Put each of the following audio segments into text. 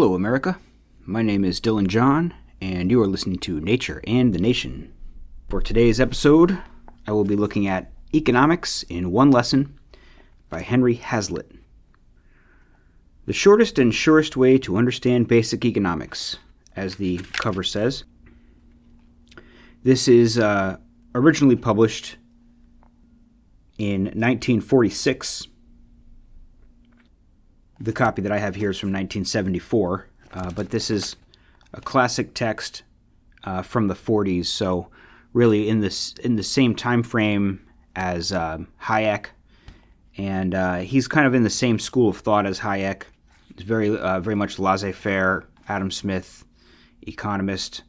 Hello, America. My name is Dylan John, and you are listening to Nature and the Nation. For today's episode, I will be looking at Economics in One Lesson by Henry Hazlitt. The shortest and surest way to understand basic economics, as the cover says. This is originally published in 1946. The copy that I have here is from 1974, but this is a classic text from the 40s, so really in the same time frame as Hayek, and he's kind of in the same school of thought as Hayek. He's very much laissez-faire, Adam Smith, economist.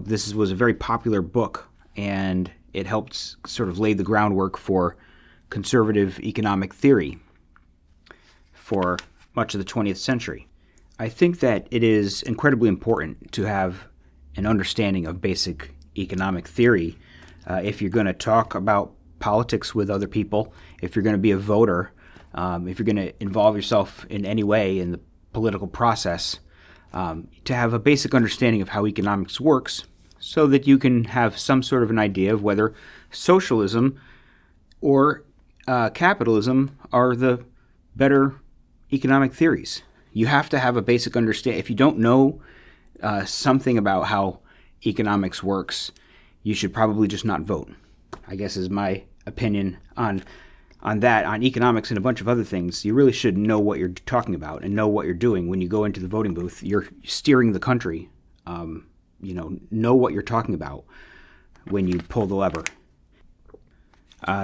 This was a very popular book, and it helped sort of lay the groundwork for conservative economic theory for much of the 20th century. I think that it is incredibly important to have an understanding of basic economic theory if you're going to talk about politics with other people, if you're going to be a voter, if you're going to involve yourself in any way in the political process, to have a basic understanding of how economics works so that you can have some sort of an idea of whether socialism or capitalism are the better economic theories. You have to have a basic understanding. If you don't know something about how economics works, you should probably just not vote, I guess is my opinion on that, on economics and a bunch of other things. You really should know what you're talking about and know what you're doing when you go into the voting booth. You're steering the country. Know what you're talking about when you pull the lever.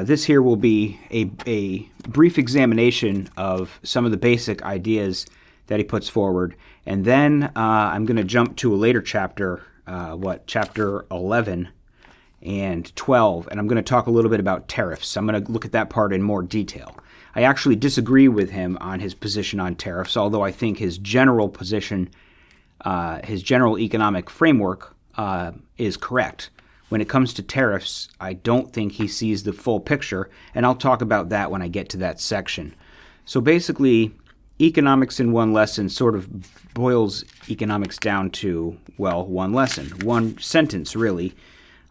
This here will be a brief examination of some of the basic ideas that he puts forward, and then I'm going to jump to a later chapter, chapter 11 and 12, and I'm going to talk a little bit about tariffs. I'm going to look at that part in more detail. I actually disagree with him on his position on tariffs, although I think his general position, his general economic framework is correct. When it comes to tariffs, I don't think he sees the full picture, and I'll talk about that when I get to that section. So basically, economics in one lesson sort of boils economics down to, one lesson, one sentence, really.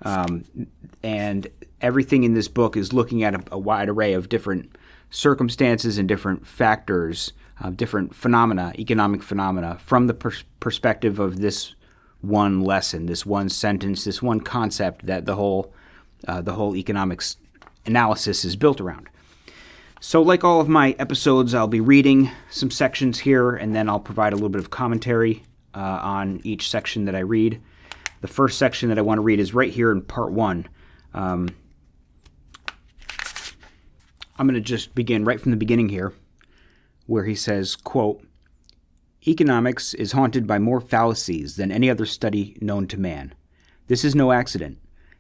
And everything in this book is looking at a wide array of different circumstances and different factors, different phenomena, economic phenomena, from the perspective of this one lesson, this one sentence, this one concept that the whole economics analysis is built around. So like all of my episodes, I'll be reading some sections here, and then I'll provide a little bit of commentary on each section that I read. The first section that I want to read is right here in part 1. I'm going to just begin right from the beginning here, where he says, quote, "Economics is haunted by more fallacies than any other study known to man. This is no accident.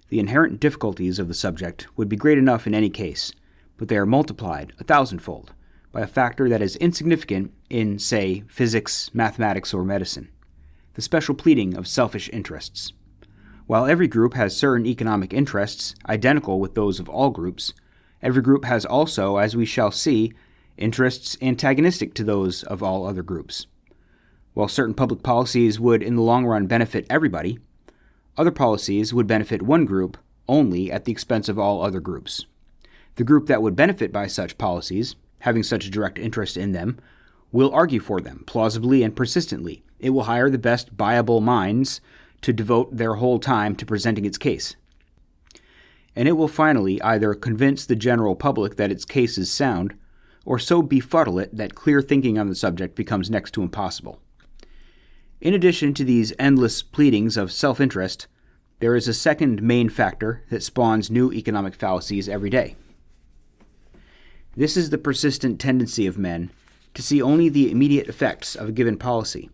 The inherent difficulties of the subject would be great enough in any case, but they are multiplied 1,000-fold by a factor that is insignificant in, say, physics, mathematics, or medicine: the special pleading of selfish interests. While every group has certain economic interests identical with those of all groups, every group has also, as we shall see, interests antagonistic to those of all other groups. While certain public policies would in the long run benefit everybody, other policies would benefit one group only at the expense of all other groups. The group that would benefit by such policies, having such a direct interest in them, will argue for them plausibly and persistently. It will hire the best viable minds to devote their whole time to presenting its case. And it will finally either convince the general public that its case is sound, or so befuddle it that clear thinking on the subject becomes next to impossible. In addition to these endless pleadings of self-interest, there is a second main factor that spawns new economic fallacies every day. This is the persistent tendency of men to see only the immediate effects of a given policy,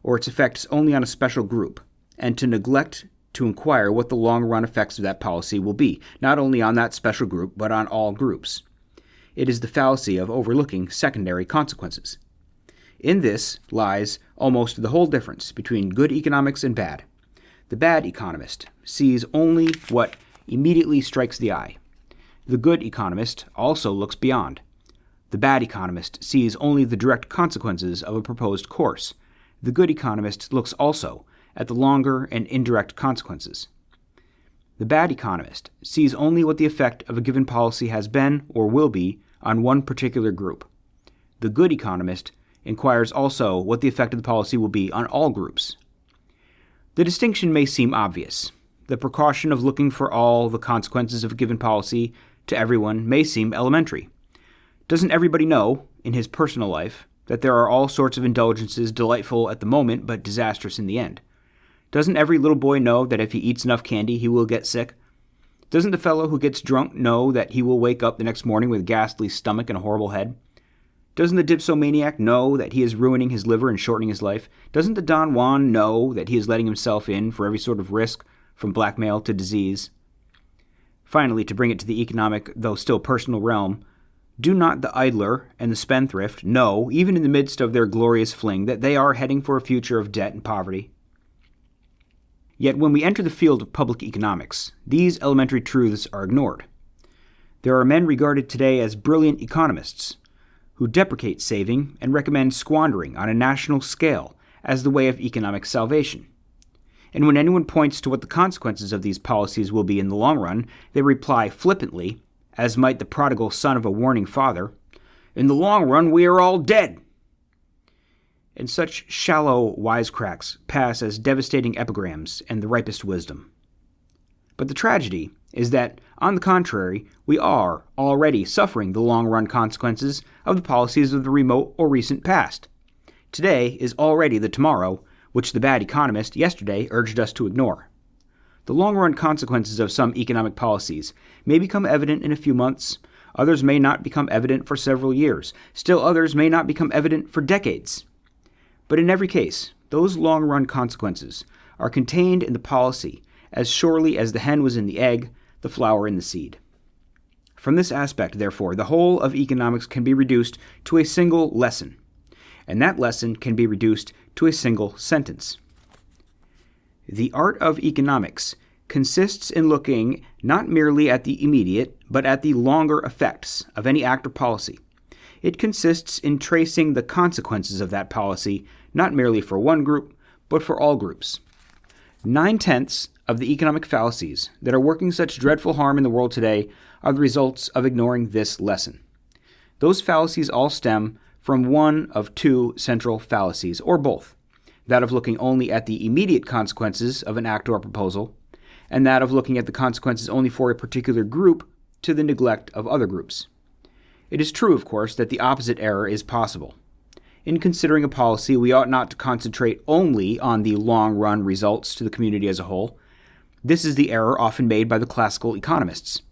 or its effects only on a special group, and to neglect to inquire what the long-run effects of that policy will be, not only on that special group, but on all groups. It is the fallacy of overlooking secondary consequences. In this lies almost the whole difference between good economics and bad. The bad economist sees only what immediately strikes the eye. The good economist also looks beyond. The bad economist sees only the direct consequences of a proposed course. The good economist looks also at the longer and indirect consequences. The bad economist sees only what the effect of a given policy has been or will be on one particular group. The good economist inquires also what the effect of the policy will be on all groups. The distinction may seem obvious. The precaution of looking for all the consequences of a given policy to everyone may seem elementary. Doesn't everybody know, in his personal life, that there are all sorts of indulgences delightful at the moment but disastrous in the end? Doesn't every little boy know that if he eats enough candy, he will get sick? Doesn't the fellow who gets drunk know that he will wake up the next morning with a ghastly stomach and a horrible head? Doesn't the dipsomaniac know that he is ruining his liver and shortening his life? Doesn't the Don Juan know that he is letting himself in for every sort of risk, from blackmail to disease? Finally, to bring it to the economic, though still personal realm, do not the idler and the spendthrift know, even in the midst of their glorious fling, that they are heading for a future of debt and poverty? Yet when we enter the field of public economics, these elementary truths are ignored. There are men regarded today as brilliant economists who deprecate saving and recommend squandering on a national scale as the way of economic salvation. And when anyone points to what the consequences of these policies will be in the long run, they reply flippantly, as might the prodigal son of a warning father, "In the long run we are all dead." And such shallow wisecracks pass as devastating epigrams and the ripest wisdom. But the tragedy is that, on the contrary, we are already suffering the long-run consequences of the policies of the remote or recent past. Today is already the tomorrow which the bad economist yesterday urged us to ignore. The long-run consequences of some economic policies may become evident in a few months, others may not become evident for several years, still others may not become evident for decades. But in every case, those long-run consequences are contained in the policy as surely as the hen was in the egg, the flower in the seed. From this aspect, therefore, the whole of economics can be reduced to a single lesson, and that lesson can be reduced to a single sentence. The art of economics consists in looking not merely at the immediate, but at the longer effects of any act or policy. It consists in tracing the consequences of that policy, not merely for one group, but for all groups. 9/10 of the economic fallacies that are working such dreadful harm in the world today are the results of ignoring this lesson. Those fallacies all stem from one of two central fallacies, or both, that of looking only at the immediate consequences of an act or proposal, and that of looking at the consequences only for a particular group to the neglect of other groups. It is true, of course, that the opposite error is possible. In considering a policy, we ought not to concentrate only on the long-run results to the community as a whole. This is the error often made by the classical economists.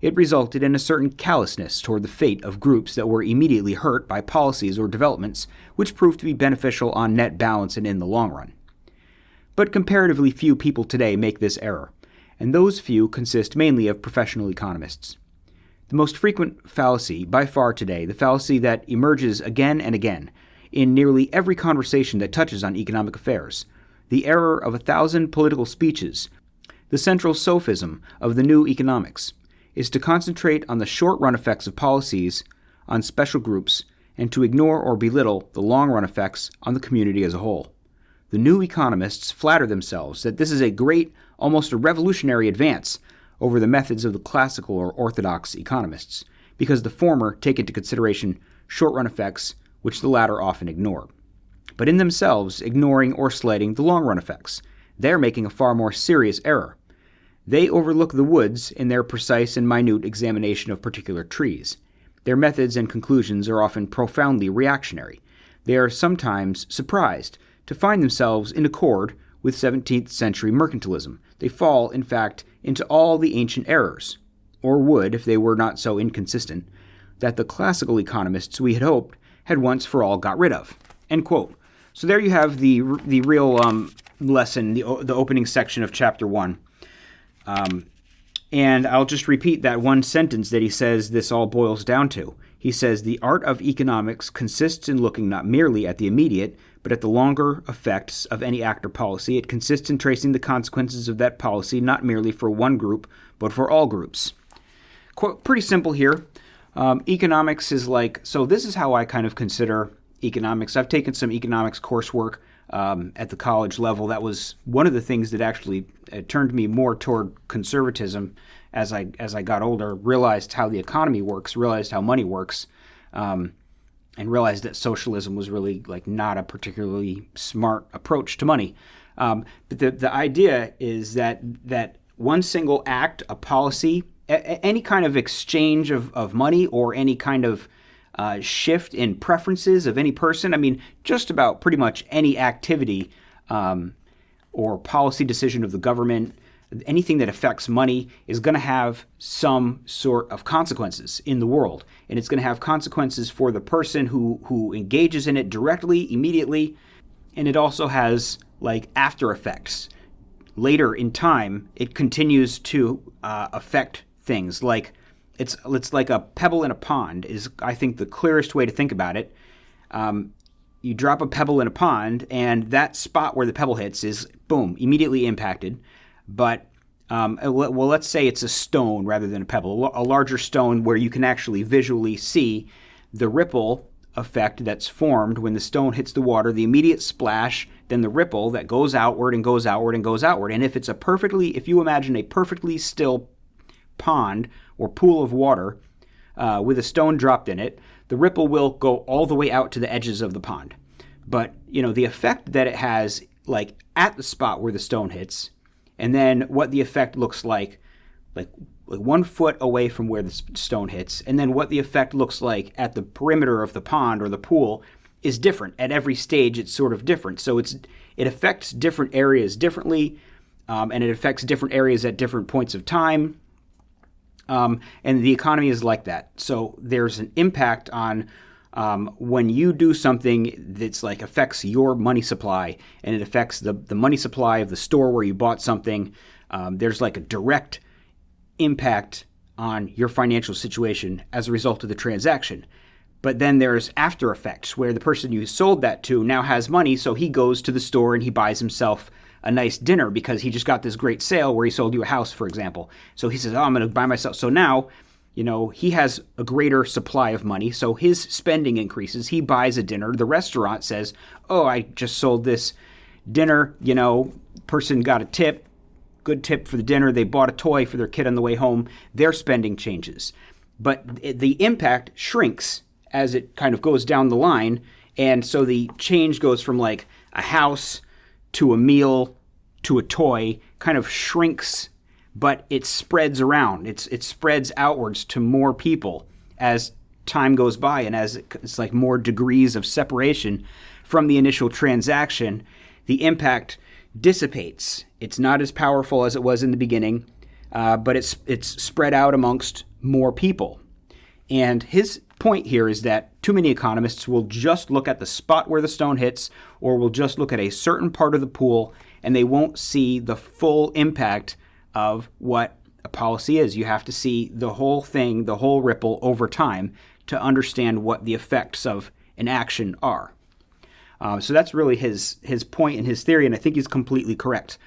It resulted in a certain callousness toward the fate of groups that were immediately hurt by policies or developments which proved to be beneficial on net balance and in the long run. But comparatively few people today make this error, and those few consist mainly of professional economists. The most frequent fallacy by far today, the fallacy that emerges again and again in nearly every conversation that touches on economic affairs, the error of 1,000 political speeches, the central sophism of the new economics, is to concentrate on the short-run effects of policies on special groups and to ignore or belittle the long-run effects on the community as a whole. The new economists flatter themselves that this is a great, almost a revolutionary advance over the methods of the classical or orthodox economists, because the former take into consideration short-run effects which the latter often ignore. But in themselves, ignoring or slighting the long-run effects, they're making a far more serious error. They overlook the woods in their precise and minute examination of particular trees. Their methods and conclusions are often profoundly reactionary. They are sometimes surprised to find themselves in accord with 17th century mercantilism. They fall, in fact, into all the ancient errors, or would, if they were not so inconsistent, that the classical economists we had hoped had once for all got rid of. End quote. So there you have the real lesson, the opening section of Chapter 1. And I'll just repeat that one sentence that he says this all boils down to. He says, the art of economics consists in looking not merely at the immediate, but at the longer effects of any act or policy. It consists in tracing the consequences of that policy not merely for one group, but for all groups. Pretty simple here. Economics is like, so this is how I kind of consider economics. I've taken some economics coursework at the college level. That was one of the things that actually turned me more toward conservatism as I got older, realized how the economy works, realized how money works, and realized that socialism was really like not a particularly smart approach to money. But the idea is that one single act, a policy, any kind of exchange of money or any kind of shift in preferences of any person, I mean, just about pretty much any activity or policy decision of the government, anything that affects money is going to have some sort of consequences in the world. And it's going to have consequences for the person who engages in it directly, immediately. And it also has like after effects. Later in time, it continues to affect things. Like it's like a pebble in a pond is, I think, the clearest way to think about it. You drop a pebble in a pond, and that spot where the pebble hits is, boom, immediately impacted. But, well, let's say it's a stone rather than a pebble, a larger stone where you can actually visually see the ripple effect that's formed when the stone hits the water, the immediate splash, then the ripple that goes outward and goes outward and goes outward. And if you imagine a perfectly still pond or pool of water with a stone dropped in it, the ripple will go all the way out to the edges of the pond. But, the effect that it has, like at the spot where the stone hits, and then what the effect looks like 1 foot away from where the stone hits, and then what the effect looks like at the perimeter of the pond or the pool is different. At every stage, it's sort of different. So it affects different areas differently, and it affects different areas at different points of time. And the economy is like that. So there's an impact on when you do something that's like affects your money supply, and it affects the money supply of the store where you bought something. There's like a direct impact on your financial situation as a result of the transaction. But then there's after effects where the person you sold that to now has money, so he goes to the store and he buys himself a nice dinner because he just got this great sale where he sold you a house, for example. So he says, I'm going to buy myself. So now, he has a greater supply of money, so his spending increases. He buys a dinner. The restaurant says, I just sold this dinner, person got a tip, good tip for the dinner. They bought a toy for their kid on the way home. Their spending changes. But the impact shrinks as it kind of goes down the line. And so the change goes from like a house to a meal to a toy, kind of shrinks, but it spreads around. It spreads outwards to more people as time goes by, and as it's like more degrees of separation from the initial transaction, the impact dissipates. It's not as powerful as it was in the beginning, but it's spread out amongst more people. And his point here is that too many economists will just look at the spot where the stone hits, or will just look at a certain part of the pool, and they won't see the full impact of what a policy is. You have to see the whole thing, the whole ripple over time to understand what the effects of an action are. So that's really his point and his theory, and I think he's completely correct.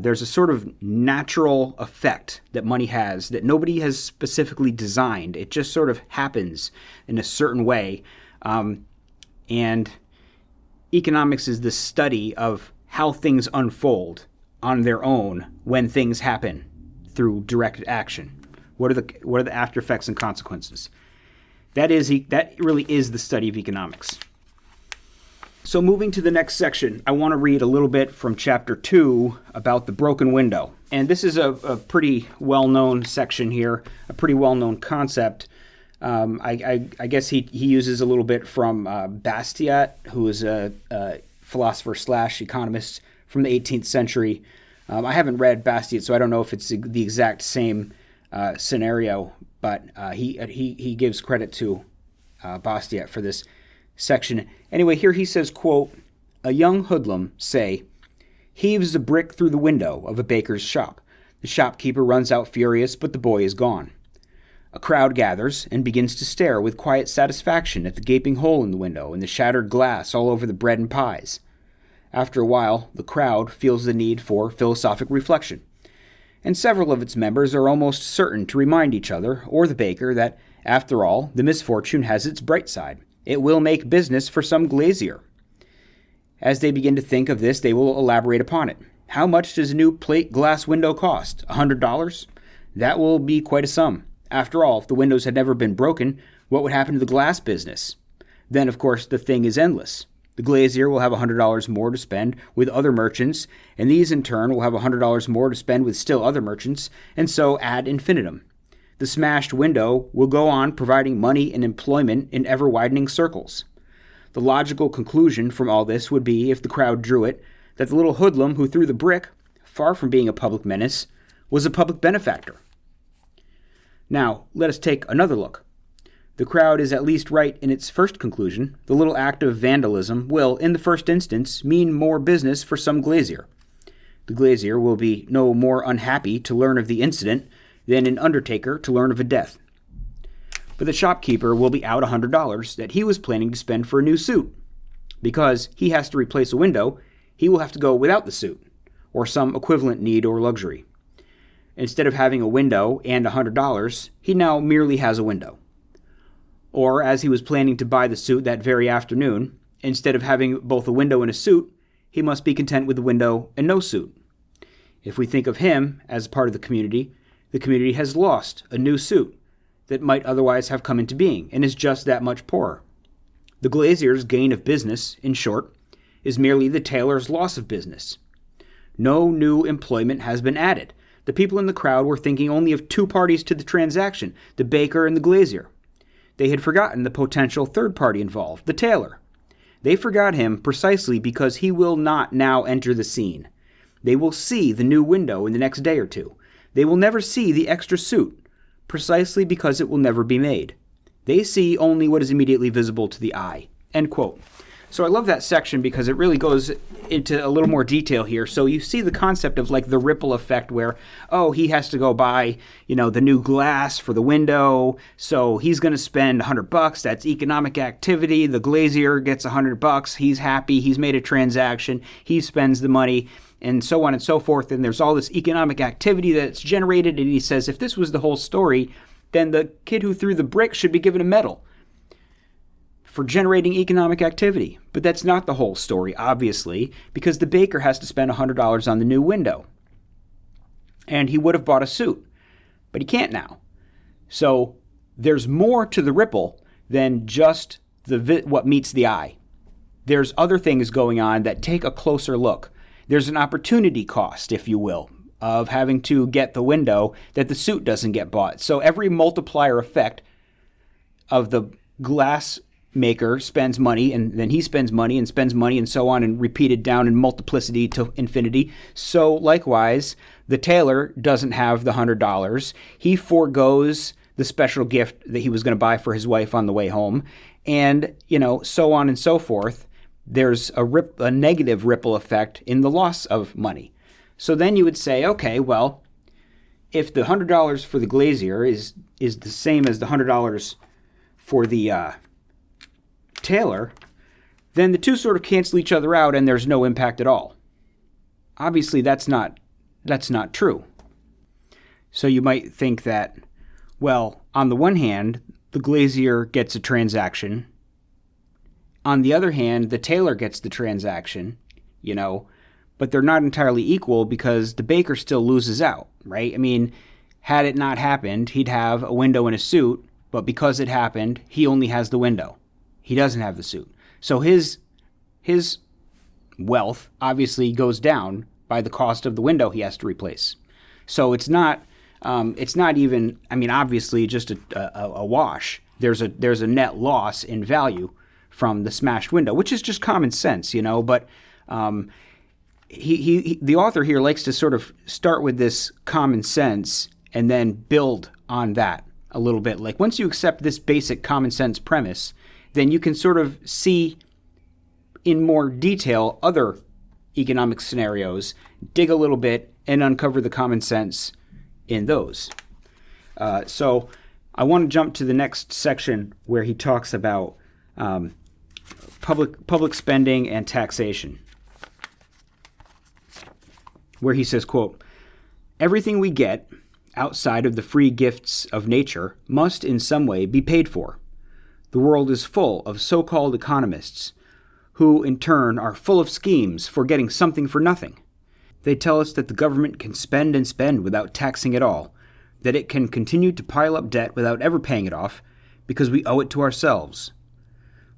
There's a sort of natural effect that money has that nobody has specifically designed. It just sort of happens in a certain way. And economics is the study of how things unfold on their own when things happen through direct action. What are the after effects and consequences? That really is the study of economics. So moving to the next section, I want to read a little bit from Chapter 2 about the broken window. And this is a pretty well-known section here, a pretty well-known concept. I guess he uses a little bit from Bastiat, who is a philosopher/economist from the 18th century. I haven't read Bastiat, so I don't know if it's the exact same scenario, but he gives credit to Bastiat for this section. Anyway, here he says, quote, "A young hoodlum, say, heaves a brick through the window of a baker's shop. The shopkeeper runs out furious, but the boy is gone. A crowd gathers and begins to stare with quiet satisfaction at the gaping hole in the window and the shattered glass all over the bread and pies. After a while, the crowd feels the need for philosophic reflection, and several of its members are almost certain to remind each other or the baker that, after all, the misfortune has its bright side. It will make business for some glazier. As they begin to think of this, they will elaborate upon it. How much does a new plate glass window cost? $100? That will be quite a sum. After all, if the windows had never been broken, what would happen to the glass business? Then, of course, the thing is endless. The glazier will have $100 more to spend with other merchants, and these in turn will have $100 more to spend with still other merchants, and so ad infinitum. The smashed window will go on providing money and employment in ever-widening circles. The logical conclusion from all this would be, if the crowd drew it, that the little hoodlum who threw the brick, far from being a public menace, was a public benefactor. Now, let us take another look. The crowd is at least right in its first conclusion. The little act of vandalism will, in the first instance, mean more business for some glazier. The glazier will be no more unhappy to learn of the incident than an undertaker to learn of a death. But the shopkeeper will be out $100 that he was planning to spend for a new suit. Because he has to replace a window, he will have to go without the suit, or some equivalent need or luxury. Instead of having a window and $100, he now merely has a window. Or, as he was planning to buy the suit that very afternoon, instead of having both a window and a suit, he must be content with the window and no suit. If we think of him as part of the community has lost a new suit that might otherwise have come into being and is just that much poorer. The glazier's gain of business, in short, is merely the tailor's loss of business. No new employment has been added. The people in the crowd were thinking only of two parties to the transaction, the baker and the glazier. They had forgotten the potential third party involved, the tailor. They forgot him precisely because he will not now enter the scene. They will see the new window in the next day or two. They will never see the extra suit, precisely because it will never be made. They see only what is immediately visible to the eye." End quote. So I love that section because it really goes into a little more detail here. So you see the concept of like the ripple effect where, oh, he has to go buy, the new glass for the window. So he's going to spend $100. That's economic activity. The glazier gets $100. He's happy. He's made a transaction. He spends the money and so on and so forth. And there's all this economic activity that's generated. And he says, if this was the whole story, then the kid who threw the brick should be given a medal for generating economic activity. But that's not the whole story, obviously, because the baker has to spend $100 on the new window. And he would have bought a suit, but he can't now. So there's more to the ripple than just what meets the eye. There's other things going on that take a closer look. There's an opportunity cost, if you will, of having to get the window that the suit doesn't get bought. So every multiplier effect of the glass maker spends money, and then he spends money and so on, and repeated down in multiplicity to infinity. So likewise, the tailor doesn't have the $100. He forgoes the special gift that he was going to buy for his wife on the way home, and so on and so forth. There's a negative ripple effect in the loss of money. So then you would say, okay, well, if the $100 for the glazier is the same as the $100 for the tailor, then the two sort of cancel each other out and there's no impact at all. Obviously, that's not true. So you might think that, well, on the one hand, the glazier gets a transaction. On the other hand, the tailor gets the transaction, but they're not entirely equal because the baker still loses out, right? I mean, had it not happened, he'd have a window and a suit, but because it happened, he only has the window. He doesn't have the suit. So his wealth obviously goes down by the cost of the window he has to replace. So it's not even, obviously just a wash. There's a net loss in value from the smashed window, which is just common sense, but the author here likes to sort of start with this common sense and then build on that a little bit. Like once you accept this basic common sense premise, then you can sort of see in more detail other economic scenarios, dig a little bit, and uncover the common sense in those. So I want to jump to the next section where he talks about public spending and taxation, where he says, quote, "Everything we get outside of the free gifts of nature must in some way be paid for. The world is full of so-called economists who in turn are full of schemes for getting something for nothing. They tell us that the government can spend and spend without taxing at all, that it can continue to pile up debt without ever paying it off, because we owe it to ourselves.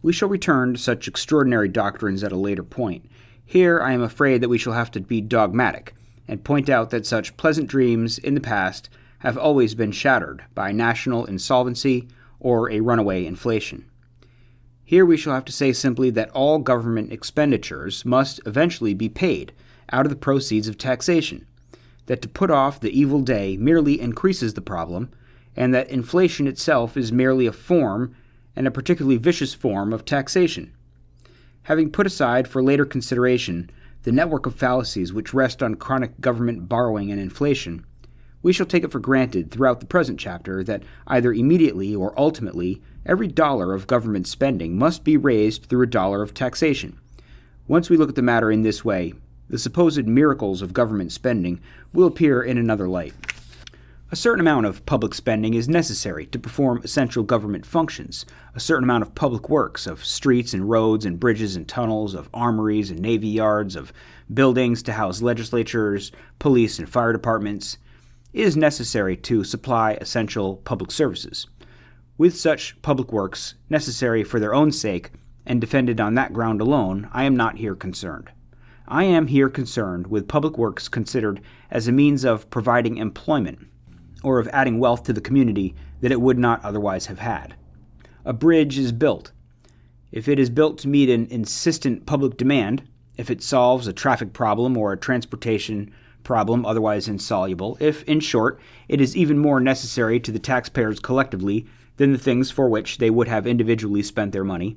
We shall return to such extraordinary doctrines at a later point. Here I am afraid that we shall have to be dogmatic, and point out that such pleasant dreams in the past have always been shattered by national insolvency or a runaway inflation. Here we shall have to say simply that all government expenditures must eventually be paid out of the proceeds of taxation, that to put off the evil day merely increases the problem, and that inflation itself is merely a form, and a particularly vicious form, of taxation. Having put aside for later consideration the network of fallacies which rest on chronic government borrowing and inflation, we shall take it for granted throughout the present chapter that either immediately or ultimately every dollar of government spending must be raised through a dollar of taxation. Once we look at the matter in this way, the supposed miracles of government spending will appear in another light. A certain amount of public spending is necessary to perform essential government functions. A certain amount of public works, of streets and roads and bridges and tunnels, of armories and navy yards, of buildings to house legislatures, police and fire departments, is necessary to supply essential public services. With such public works, necessary for their own sake and defended on that ground alone, I am not here concerned. I am here concerned with public works considered as a means of providing employment, or of adding wealth to the community that it would not otherwise have had. A bridge is built. If it is built to meet an insistent public demand, if it solves a traffic problem or a transportation problem otherwise insoluble, if, in short, it is even more necessary to the taxpayers collectively than the things for which they would have individually spent their money,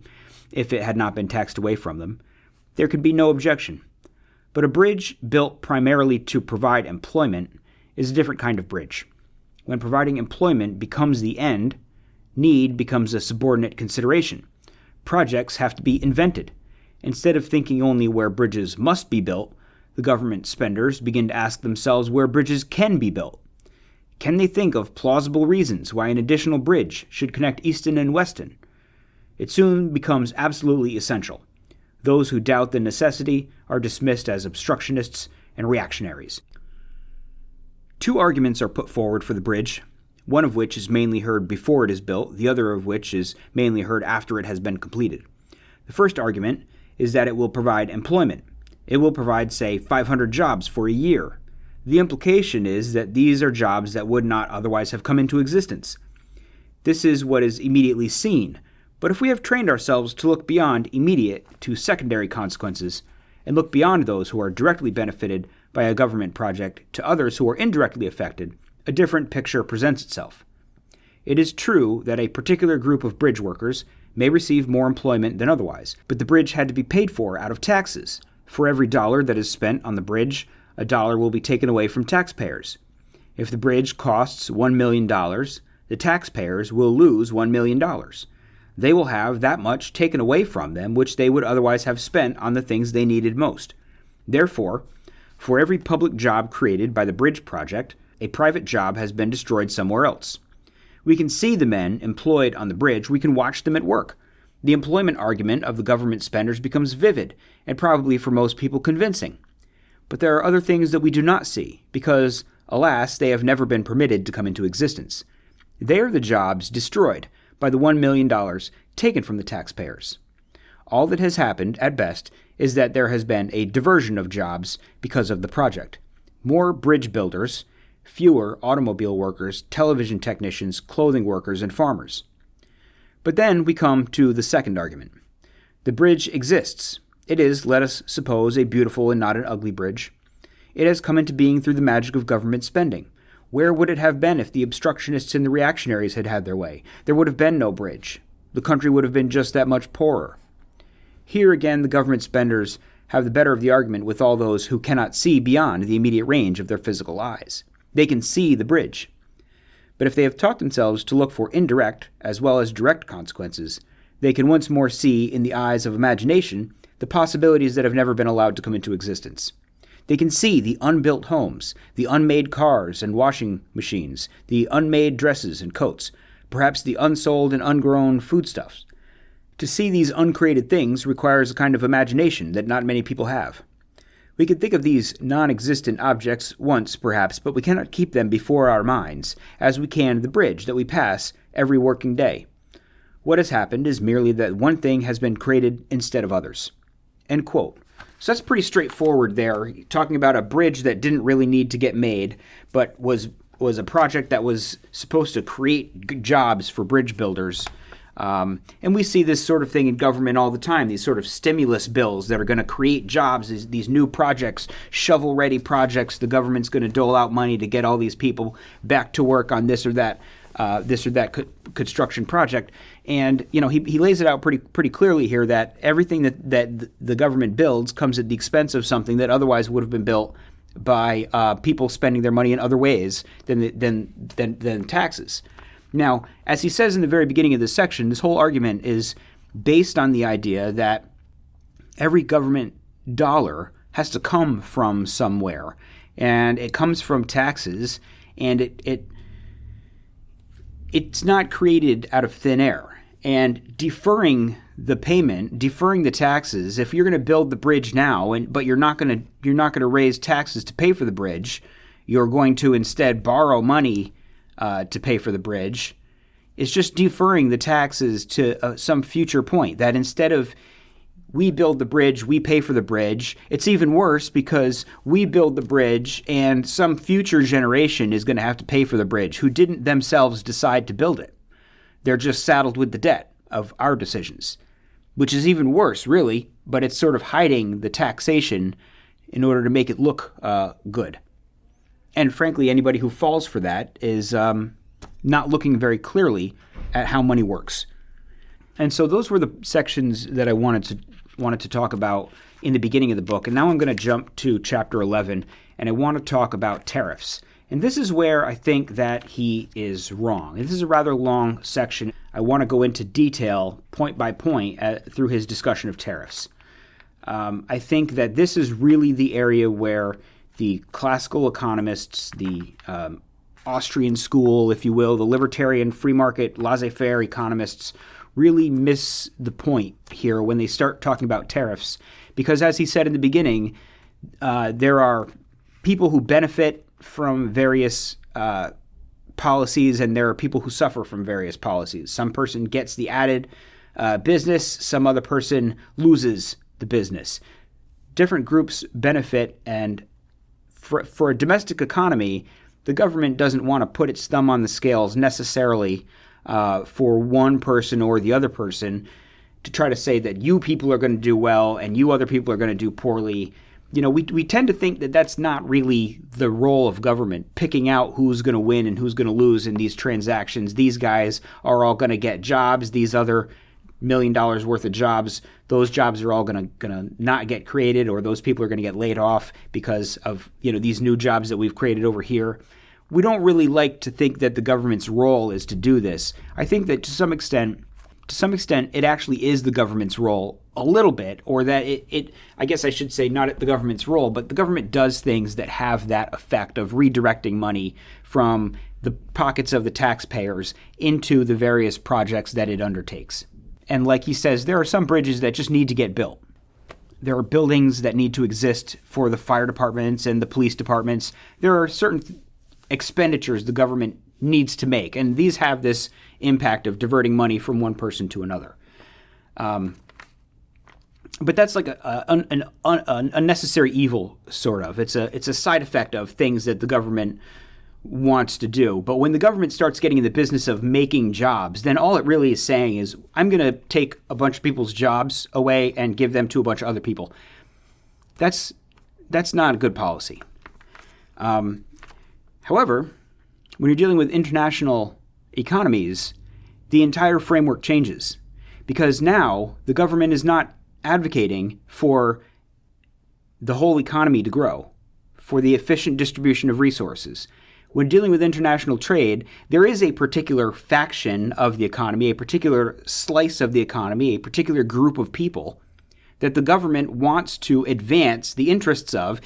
if it had not been taxed away from them, there could be no objection. But a bridge built primarily to provide employment is a different kind of bridge. When providing employment becomes the end, need becomes a subordinate consideration. Projects have to be invented. Instead of thinking only where bridges must be built, the government spenders begin to ask themselves where bridges can be built. Can they think of plausible reasons why an additional bridge should connect Easton and Weston? It soon becomes absolutely essential. Those who doubt the necessity are dismissed as obstructionists and reactionaries. Two arguments are put forward for the bridge, one of which is mainly heard before it is built, the other of which is mainly heard after it has been completed. The first argument is that it will provide employment. It will provide, say, 500 jobs for a year. The implication is that these are jobs that would not otherwise have come into existence. This is what is immediately seen, but if we have trained ourselves to look beyond immediate to secondary consequences, and look beyond those who are directly benefited by a government project to others who are indirectly affected, a different picture presents itself. It is true that a particular group of bridge workers may receive more employment than otherwise, but the bridge had to be paid for out of taxes. For every dollar that is spent on the bridge, a dollar will be taken away from taxpayers. If the bridge costs $1 million, the taxpayers will lose $1 million. They will have that much taken away from them which they would otherwise have spent on the things they needed most. Therefore, for every public job created by the bridge project, a private job has been destroyed somewhere else. We can see the men employed on the bridge, we can watch them at work. The employment argument of the government spenders becomes vivid, and probably for most people convincing. But there are other things that we do not see, because, alas, they have never been permitted to come into existence. They are the jobs destroyed by the $1 million taken from the taxpayers. All that has happened, at best, is that there has been a diversion of jobs because of the project. More bridge builders, fewer automobile workers, television technicians, clothing workers, and farmers. But then we come to the second argument. The bridge exists. It is, let us suppose, a beautiful and not an ugly bridge. It has come into being through the magic of government spending. Where would it have been if the obstructionists and the reactionaries had had their way? There would have been no bridge. The country would have been just that much poorer. Here again the government spenders have the better of the argument with all those who cannot see beyond the immediate range of their physical eyes. They can see the bridge. But if they have taught themselves to look for indirect as well as direct consequences, they can once more see in the eyes of imagination the possibilities that have never been allowed to come into existence. They can see the unbuilt homes, the unmade cars and washing machines, the unmade dresses and coats, perhaps the unsold and ungrown foodstuffs. To see these uncreated things requires a kind of imagination that not many people have. We can think of these non-existent objects once, perhaps, but we cannot keep them before our minds, as we can the bridge that we pass every working day. What has happened is merely that one thing has been created instead of others." End quote. So that's pretty straightforward there, talking about a bridge that didn't really need to get made, but was a project that was supposed to create jobs for bridge builders. And we see this sort of thing in government all the time, these sort of stimulus bills that are going to create jobs, these new projects, shovel-ready projects. The government's going to dole out money to get all these people back to work on this or that construction project. And he lays it out pretty clearly here that everything that the government builds comes at the expense of something that otherwise would have been built by people spending their money in other ways than taxes. Now, as he says in the very beginning of this section, this whole argument is based on the idea that every government dollar has to come from somewhere, and it comes from taxes, and it's not created out of thin air. And deferring the payment, deferring the taxes, if you're going to build the bridge now, but you're not going to raise taxes to pay for the bridge, you're going to instead borrow money to pay for the bridge, it's just deferring the taxes to some future point. That instead of we build the bridge, we pay for the bridge, it's even worse because we build the bridge and some future generation is going to have to pay for the bridge who didn't themselves decide to build it. They're just saddled with the debt of our decisions, which is even worse, really, but it's sort of hiding the taxation in order to make it look good. And frankly, anybody who falls for that is not looking very clearly at how money works. And so those were the sections that I wanted to talk about in the beginning of the book. And now I'm going to jump to chapter 11, and I want to talk about tariffs. And this is where I think that he is wrong. This is a rather long section. I want to go into detail, point by point, through his discussion of tariffs. I think that this is really the area where the classical economists, the Austrian school, if you will, the libertarian, free market, laissez-faire economists really miss the point here when they start talking about tariffs. Because as he said in the beginning, there are people who benefit from various policies, and there are people who suffer from various policies. Some person gets the added business, some other person loses the business. Different groups benefit, and for a domestic economy, the government doesn't want to put its thumb on the scales necessarily for one person or the other person to try to say that you people are going to do well and you other people are going to do poorly. We tend to think that that's not really the role of government, picking out who's going to win and who's going to lose in these transactions. These guys are all going to get jobs. These other $1 million worth of jobs, those jobs are all going to not get created, or those people are going to get laid off because of these new jobs that we've created over here. We don't really like to think that the government's role is to do this. I think that to some extent, it actually is the government's role a little bit, or that I guess I should say not the government's role, but the government does things that have that effect of redirecting money from the pockets of the taxpayers into the various projects that it undertakes. And like he says, there are some bridges that just need to get built. There are buildings that need to exist for the fire departments and the police departments. There are certain expenditures the government needs to make, and these have this impact of diverting money from one person to another. But that's like an unnecessary evil, sort of. It's a side effect of things that the government wants to do. But when the government starts getting in the business of making jobs, then all it really is saying is, I'm going to take a bunch of people's jobs away and give them to a bunch of other people. That's not a good policy. However, when you're dealing with international economies, the entire framework changes, because now the government is not advocating for the whole economy to grow, for the efficient distribution of resources. When dealing with international trade, there is a particular faction of the economy, a particular slice of the economy, a particular group of people that the government wants to advance the interests of,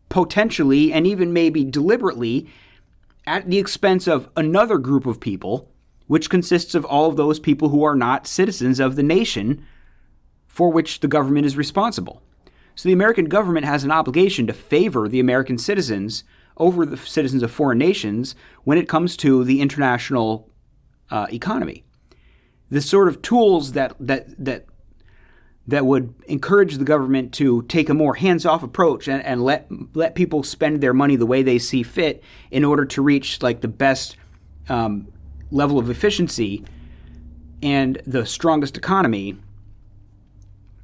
potentially and even maybe deliberately at the expense of another group of people which consists of all of those people who are not citizens of the nation for which the government is responsible. So the American government has an obligation to favor the American citizens over the citizens of foreign nations when it comes to the international economy. The sort of tools that would encourage the government to take a more hands-off approach and let people spend their money the way they see fit in order to reach like the best level of efficiency and the strongest economy.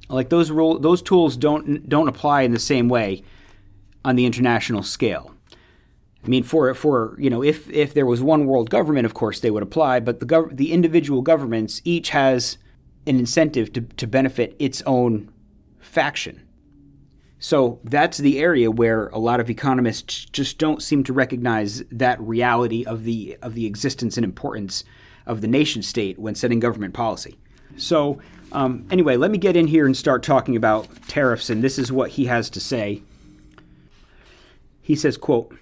Like those tools don't apply in the same way on the international scale. I mean, for if there was one world government, of course they would apply, but the individual governments each has an incentive to benefit its own faction. So that's the area where a lot of economists just don't seem to recognize that reality of the existence and importance of the nation state when setting government policy. So anyway, let me get in here and start talking about tariffs, and this is what he has to say. He says, quote,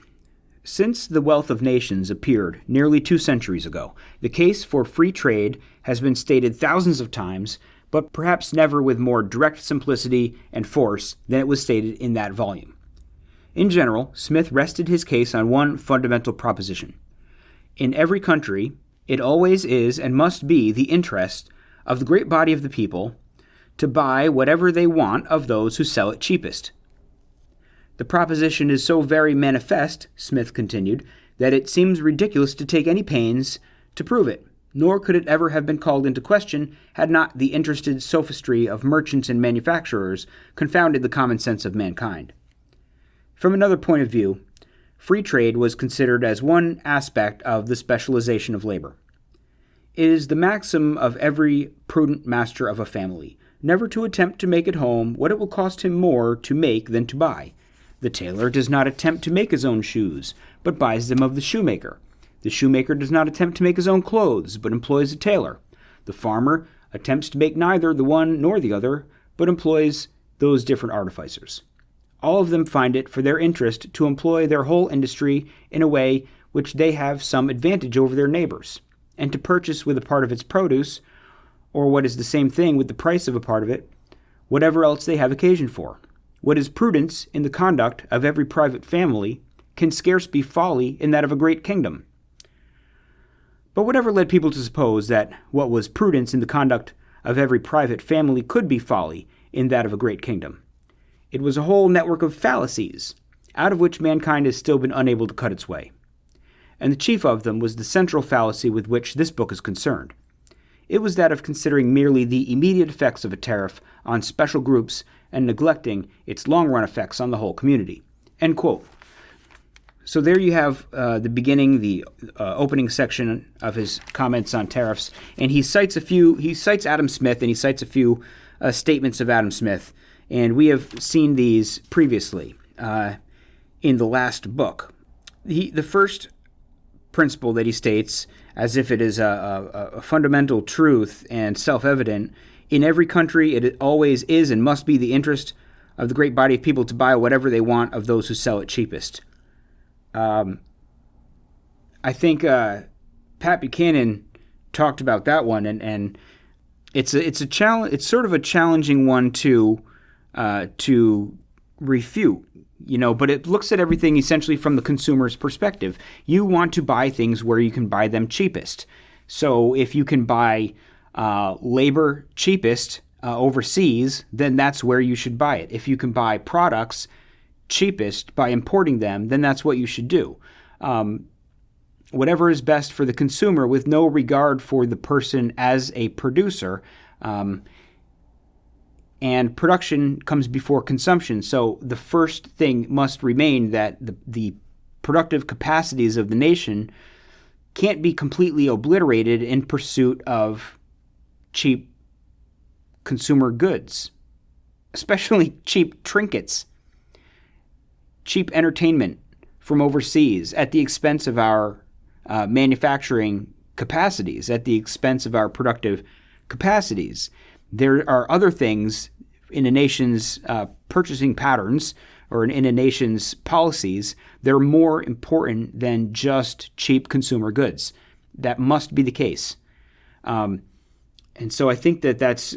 "Since the wealth of nations appeared nearly 2 centuries ago, the case for free trade has been stated thousands of times, but perhaps never with more direct simplicity and force than it was stated in that volume. In general, Smith rested his case on one fundamental proposition. In every country, it always is and must be the interest of the great body of the people to buy whatever they want of those who sell it cheapest. The proposition is so very manifest," Smith continued, "that it seems ridiculous to take any pains to prove it, nor could it ever have been called into question had not the interested sophistry of merchants and manufacturers confounded the common sense of mankind. From another point of view, free trade was considered as one aspect of the specialization of labor. It is the maxim of every prudent master of a family, never to attempt to make at home what it will cost him more to make than to buy. The tailor does not attempt to make his own shoes, but buys them of the shoemaker. The shoemaker does not attempt to make his own clothes, but employs a tailor. The farmer attempts to make neither the one nor the other, but employs those different artificers. All of them find it for their interest to employ their whole industry in a way which they have some advantage over their neighbors, and to purchase with a part of its produce, or what is the same thing with the price of a part of it, whatever else they have occasion for. What is prudence in the conduct of every private family can scarce be folly in that of a great kingdom. But whatever led people to suppose that what was prudence in the conduct of every private family could be folly in that of a great kingdom? It was a whole network of fallacies, out of which mankind has still been unable to cut its way. And the chief of them was the central fallacy with which this book is concerned. It was that of considering merely the immediate effects of a tariff on special groups and neglecting its long-run effects on the whole community." End quote. So there you have the beginning, the opening section of his comments on tariffs, and he cites Adam Smith, and he cites a few statements of Adam Smith, and we have seen these previously in the last book. The first principle that he states, as if it is a fundamental truth and self-evident, in every country it always is and must be the interest of the great body of people to buy whatever they want of those who sell it cheapest. I think Pat Buchanan talked about that one, and it's a challenge. It's sort of a challenging one to refute, but it looks at everything essentially from the consumer's perspective. You want to buy things where you can buy them cheapest. So if you can buy labor cheapest overseas, then that's where you should buy it. If you can buy products cheapest by importing them, then that's what you should do. Whatever is best for the consumer with no regard for the person as a producer. And production comes before consumption. So the first thing must remain that the productive capacities of the nation can't be completely obliterated in pursuit of cheap consumer goods, especially cheap trinkets, cheap entertainment from overseas at the expense of our manufacturing capacities, at the expense of our productive capacities. There are other things in a nation's purchasing patterns or in a nation's policies that are more important than just cheap consumer goods. that must be the case. And so I think that's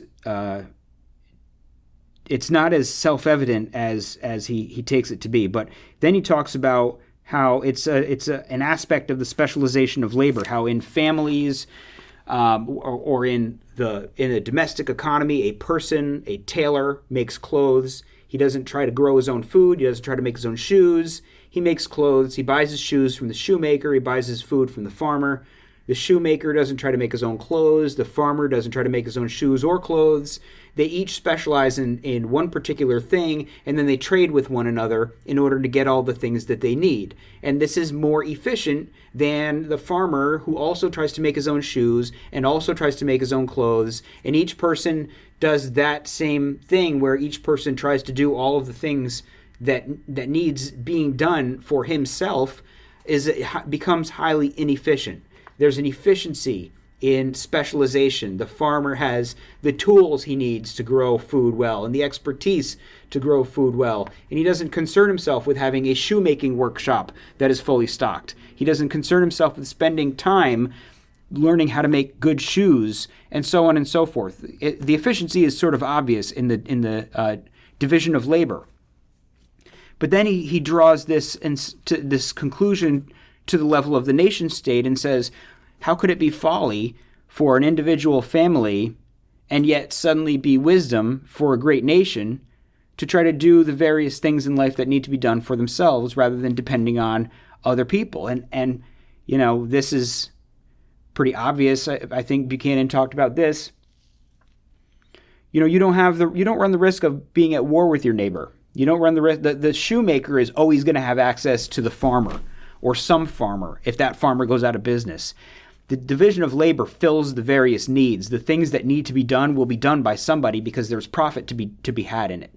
it's not as self-evident as he takes it to be. But then he talks about how it's an aspect of the specialization of labor, how in families or in a domestic economy, a tailor makes clothes. He doesn't try to grow his own food. He doesn't try to make his own shoes. He makes clothes. He buys his shoes from the shoemaker. He buys his food from the farmer. The shoemaker doesn't try to make his own clothes. The farmer doesn't try to make his own shoes or clothes. They each specialize in one particular thing, and then they trade with one another in order to get all the things that they need. And this is more efficient than the farmer, who also tries to make his own shoes and also tries to make his own clothes. And each person does that same thing, where each person tries to do all of the things that needs being done for himself. It becomes highly inefficient. There's an efficiency in specialization. The farmer has the tools he needs to grow food well and the expertise to grow food well. And he doesn't concern himself with having a shoemaking workshop that is fully stocked. He doesn't concern himself with spending time learning how to make good shoes, and so on and so forth. The efficiency is sort of obvious in the division of labor. But then he draws this conclusion to the level of the nation state and says, how could it be folly for an individual family and yet suddenly be wisdom for a great nation to try to do the various things in life that need to be done for themselves rather than depending on other people? And you know, this is pretty obvious. I think Buchanan talked about this. You know, you don't run the risk of being at war with your neighbor. You don't run the risk. The shoemaker is always going to have access to the farmer, or some farmer, if that farmer goes out of business. The division of labor fills the various needs. The things that need to be done will be done by somebody because there's profit to be had in it.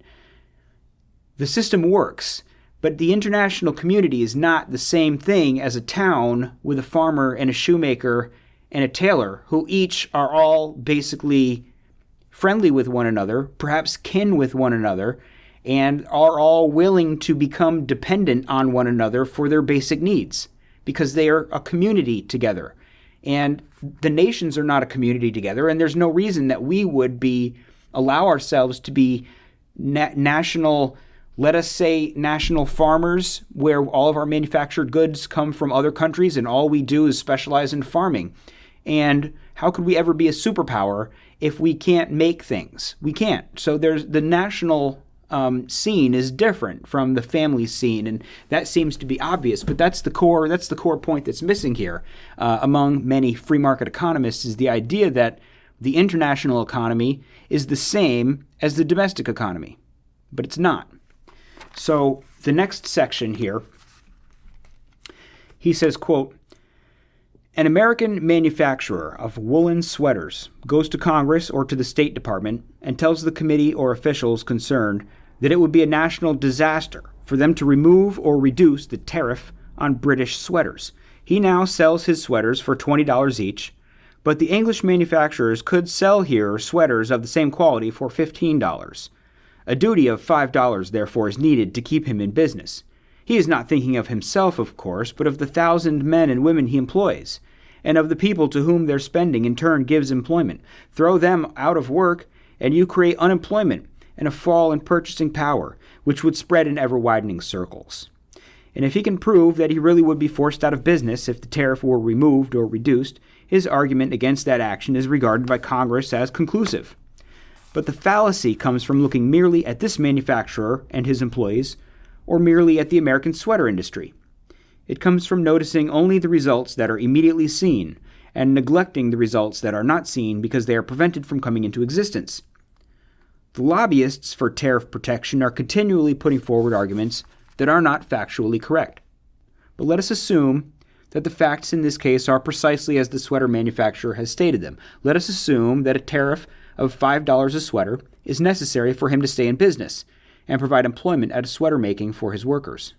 The system works, but the international community is not the same thing as a town with a farmer and a shoemaker and a tailor, who each are all basically friendly with one another, perhaps kin with one another, and are all willing to become dependent on one another for their basic needs because they are a community together. And the nations are not a community together, and there's no reason that we would allow ourselves to be national, let us say national farmers, where all of our manufactured goods come from other countries and all we do is specialize in farming. And how could we ever be a superpower if we can't make things? We can't. So there's the national scene is different from the family scene, and that seems to be obvious. But that's the core point that's missing here among many free market economists, is the idea that the international economy is the same as the domestic economy, but it's not. So the next section here, he says, quote, "An American manufacturer of woolen sweaters goes to Congress or to the State Department and tells the committee or officials concerned that it would be a national disaster for them to remove or reduce the tariff on British sweaters. He now sells his sweaters for $20 each, but the English manufacturers could sell here sweaters of the same quality for $15. A duty of $5, therefore, is needed to keep him in business. He is not thinking of himself, of course, but of the 1,000 men and women he employs, and of the people to whom their spending in turn gives employment. Throw them out of work, and you create unemployment and a fall in purchasing power, which would spread in ever-widening circles. And if he can prove that he really would be forced out of business if the tariff were removed or reduced, his argument against that action is regarded by Congress as conclusive. But the fallacy comes from looking merely at this manufacturer and his employees, or merely at the American sweater industry. It comes from noticing only the results that are immediately seen, and neglecting the results that are not seen because they are prevented from coming into existence. The lobbyists for tariff protection are continually putting forward arguments that are not factually correct. But let us assume that the facts in this case are precisely as the sweater manufacturer has stated them. Let us assume that a tariff of $5 a sweater is necessary for him to stay in business and provide employment at a sweater making for his workers.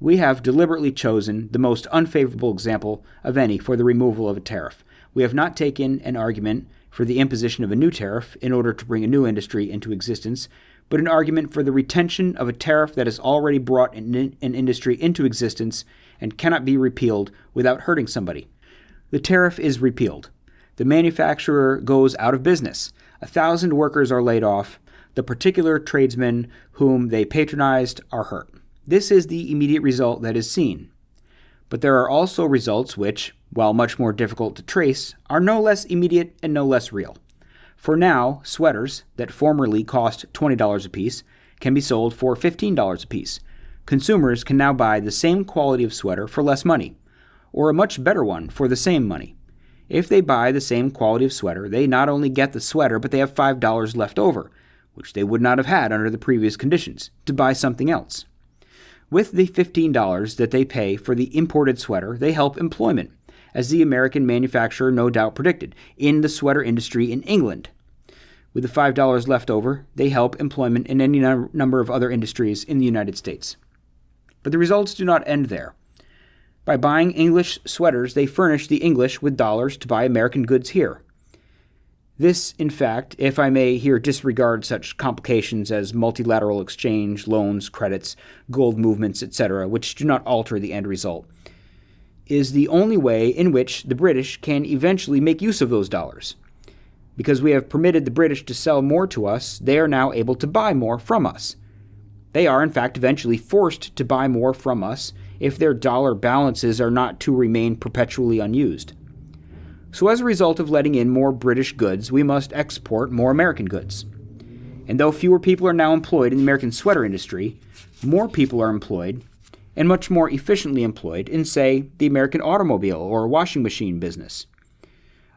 We have deliberately chosen the most unfavorable example of any for the removal of a tariff. We have not taken an argument for the imposition of a new tariff in order to bring a new industry into existence, but an argument for the retention of a tariff that has already brought an industry into existence and cannot be repealed without hurting somebody. the tariff is repealed. The manufacturer goes out of business. 1,000 workers are laid off. The particular tradesmen whom they patronized are hurt. This is the immediate result that is seen. But there are also results which, while much more difficult to trace, are no less immediate and no less real. For now, sweaters that formerly cost $20 apiece can be sold for $15 apiece. Consumers can now buy the same quality of sweater for less money, or a much better one for the same money. If they buy the same quality of sweater, they not only get the sweater, but they have $5 left over, which they would not have had under the previous conditions, to buy something else. With the $15 that they pay for the imported sweater, they help employment, as the American manufacturer no doubt predicted, in the sweater industry in England. With the $5 left over, they help employment in any number of other industries in the United States. But the results do not end there. By buying English sweaters, they furnish the English with dollars to buy American goods here. This, in fact, if I may here disregard such complications as multilateral exchange, loans, credits, gold movements, etc., which do not alter the end result, is the only way in which the British can eventually make use of those dollars. Because we have permitted the British to sell more to us, they are now able to buy more from us. They are, in fact, eventually forced to buy more from us if their dollar balances are not to remain perpetually unused. So as a result of letting in more British goods, we must export more American goods. And though fewer people are now employed in the American sweater industry, more people are employed, and much more efficiently employed, in, say, the American automobile or washing machine business.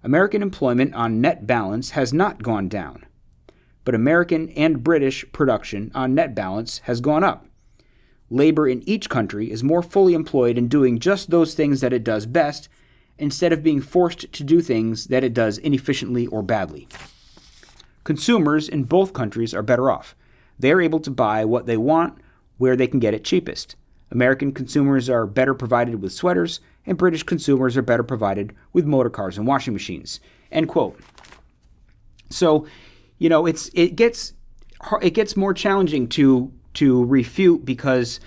American employment on net balance has not gone down, but American and British production on net balance has gone up. Labor in each country is more fully employed in doing just those things that it does best, instead of being forced to do things that it does inefficiently or badly. Consumers in both countries are better off. They are able to buy what they want where they can get it cheapest. American consumers are better provided with sweaters, and British consumers are better provided with motor cars and washing machines. End quote. So, it gets more challenging to refute because,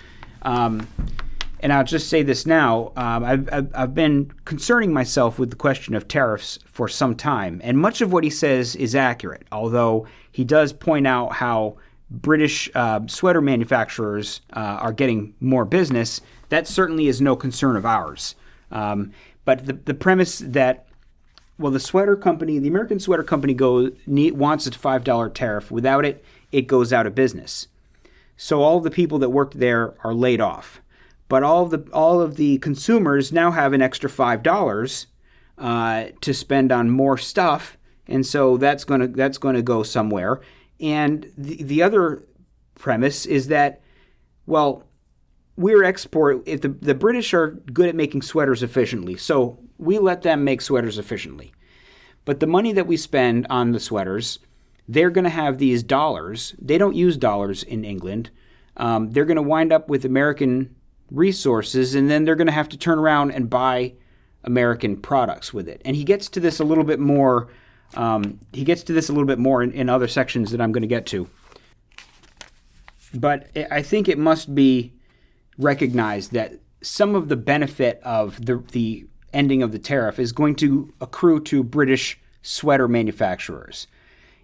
and I'll just say this now, I've been concerning myself with the question of tariffs for some time, and much of what he says is accurate, although he does point out how British sweater manufacturers are getting more business. That certainly is no concern of ours. But the premise that, well, the American sweater company wants a $5 tariff. Without it, it goes out of business. So all of the people that worked there are laid off. But all of the consumers now have an extra $5 to spend on more stuff, and so that's going to go somewhere. And the other premise is that, well, if the British are good at making sweaters efficiently, so we let them make sweaters efficiently. But the money that we spend on the sweaters, they're going to have these dollars. They don't use dollars in England. They're going to wind up with American resources, and then they're going to have to turn around and buy American products with it. And he gets to this a little bit more. In other sections that I'm going to get to. But I think it must be recognized that some of the benefit of the ending of the tariff is going to accrue to British sweater manufacturers.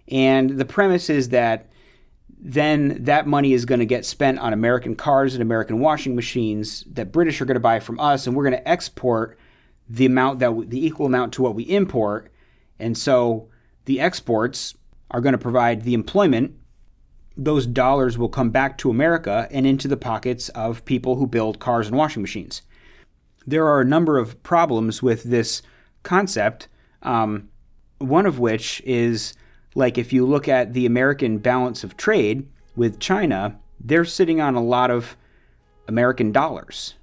And the premise is that then that money is going to get spent on American cars and American washing machines that British are going to buy from us, and we're going to export the equal amount to what we import. And so the exports are going to provide the employment. Those dollars will come back to America and into the pockets of people who build cars and washing machines. There are a number of problems with this concept, one of which is, like, if you look at the American balance of trade with China, they're sitting on a lot of American dollars.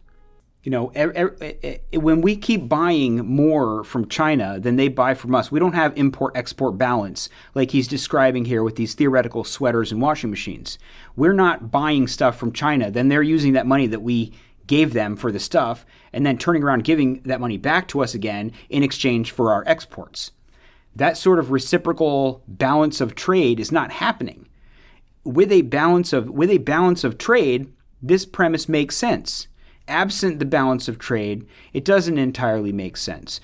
When we keep buying more from China than they buy from us, we don't have import-export balance like he's describing here with these theoretical sweaters and washing machines. We're not buying stuff from China, then they're using that money that we gave them for the stuff and then turning around giving that money back to us again in exchange for our exports. That sort of reciprocal balance of trade is not happening. With a balance of trade, this premise makes sense. Absent the balance of trade, it doesn't entirely make sense.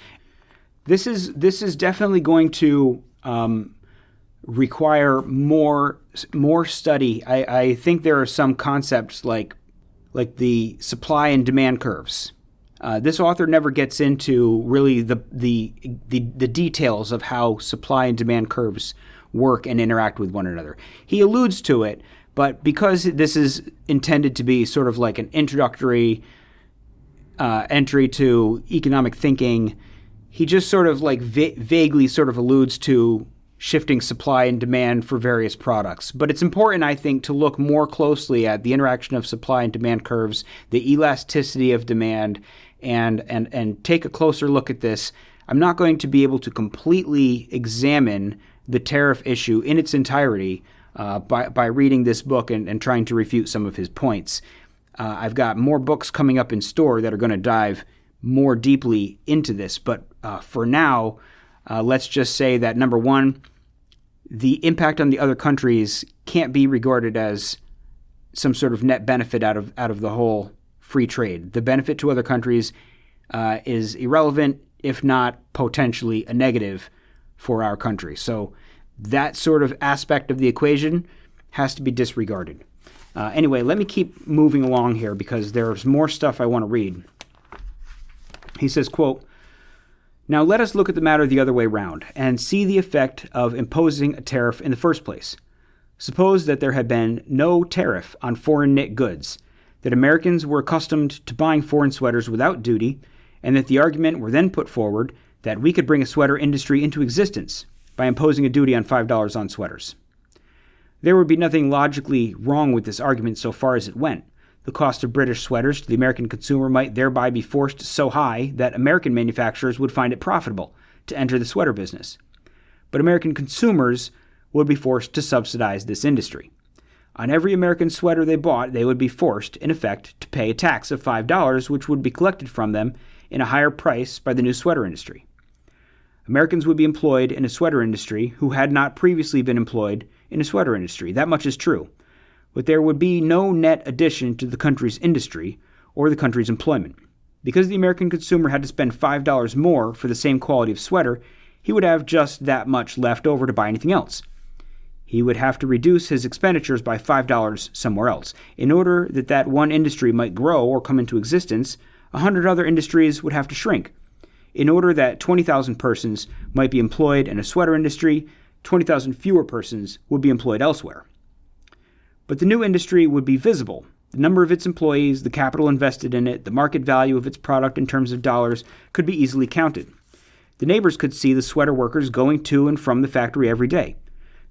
This is definitely going to require more study. I think there are some concepts like the supply and demand curves. This author never gets into really the details of how supply and demand curves work and interact with one another. He alludes to it, but because this is intended to be sort of like an introductory entry to economic thinking, he just sort of like vaguely sort of alludes to shifting supply and demand for various products. But it's important, I think, to look more closely at the interaction of supply and demand curves, the elasticity of demand, and take a closer look at this. I'm not going to be able to completely examine the tariff issue in its entirety by reading this book and trying to refute some of his points. I've got more books coming up in store that are going to dive more deeply into this. But for now, let's just say that, number one, the impact on the other countries can't be regarded as some sort of net benefit out of the whole free trade. The benefit to other countries is irrelevant, if not potentially a negative for our country. So that sort of aspect of the equation has to be disregarded. Anyway, let me keep moving along here because there's more stuff I want to read. He says, quote, "Now let us look at the matter the other way round and see the effect of imposing a tariff in the first place. Suppose that there had been no tariff on foreign knit goods, that Americans were accustomed to buying foreign sweaters without duty, and that the argument were then put forward that we could bring a sweater industry into existence by imposing a duty on $5 on sweaters. There would be nothing logically wrong with this argument so far as it went. The cost of British sweaters to the American consumer might thereby be forced so high that American manufacturers would find it profitable to enter the sweater business. But American consumers would be forced to subsidize this industry. On every American sweater they bought, they would be forced, in effect, to pay a tax of $5, which would be collected from them in a higher price by the new sweater industry. Americans would be employed in a sweater industry who had not previously been employed in a sweater industry. That much is true. But there would be no net addition to the country's industry or the country's employment. Because the American consumer had to spend $5 more for the same quality of sweater, he would have just that much left over to buy anything else. He would have to reduce his expenditures by $5 somewhere else. In order that that one industry might grow or come into existence, 100 other industries would have to shrink. In order that 20,000 persons might be employed in a sweater industry, 20,000 fewer persons would be employed elsewhere. But the new industry would be visible. The number of its employees, the capital invested in it, the market value of its product in terms of dollars could be easily counted. The neighbors could see the sweater workers going to and from the factory every day.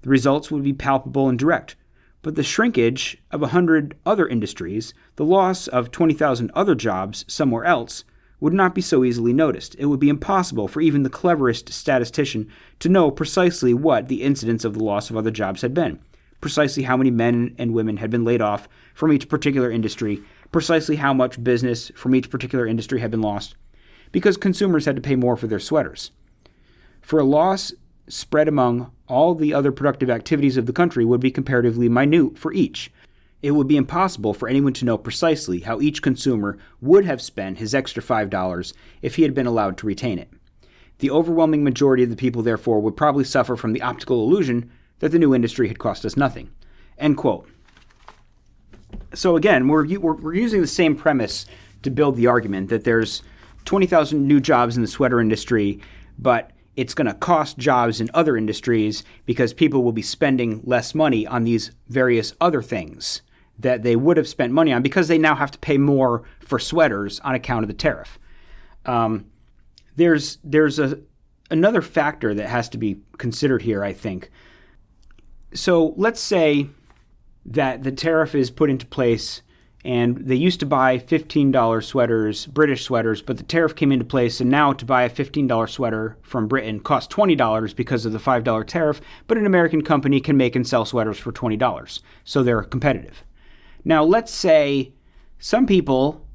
The results would be palpable and direct. But the shrinkage of 100 other industries, the loss of 20,000 other jobs somewhere else, would not be so easily noticed. It would be impossible for even the cleverest statistician to know precisely what the incidence of the loss of other jobs had been, precisely how many men and women had been laid off from each particular industry, precisely how much business from each particular industry had been lost, because consumers had to pay more for their sweaters. For a loss spread among all the other productive activities of the country would be comparatively minute for each. It would be impossible for anyone to know precisely how each consumer would have spent his extra $5 if he had been allowed to retain it. The overwhelming majority of the people, therefore, would probably suffer from the optical illusion that the new industry had cost us nothing." End quote. So again, we're using the same premise to build the argument that there's 20,000 new jobs in the sweater industry, but it's going to cost jobs in other industries because people will be spending less money on these various other things that they would have spent money on because they now have to pay more for sweaters on account of the tariff. There's another factor that has to be considered here, I think. So let's say that the tariff is put into place and they used to buy $15 sweaters, British sweaters, but the tariff came into place, and now to buy a $15 sweater from Britain costs $20 because of the $5 tariff, but an American company can make and sell sweaters for $20, so they're competitive. Now, let's say some people,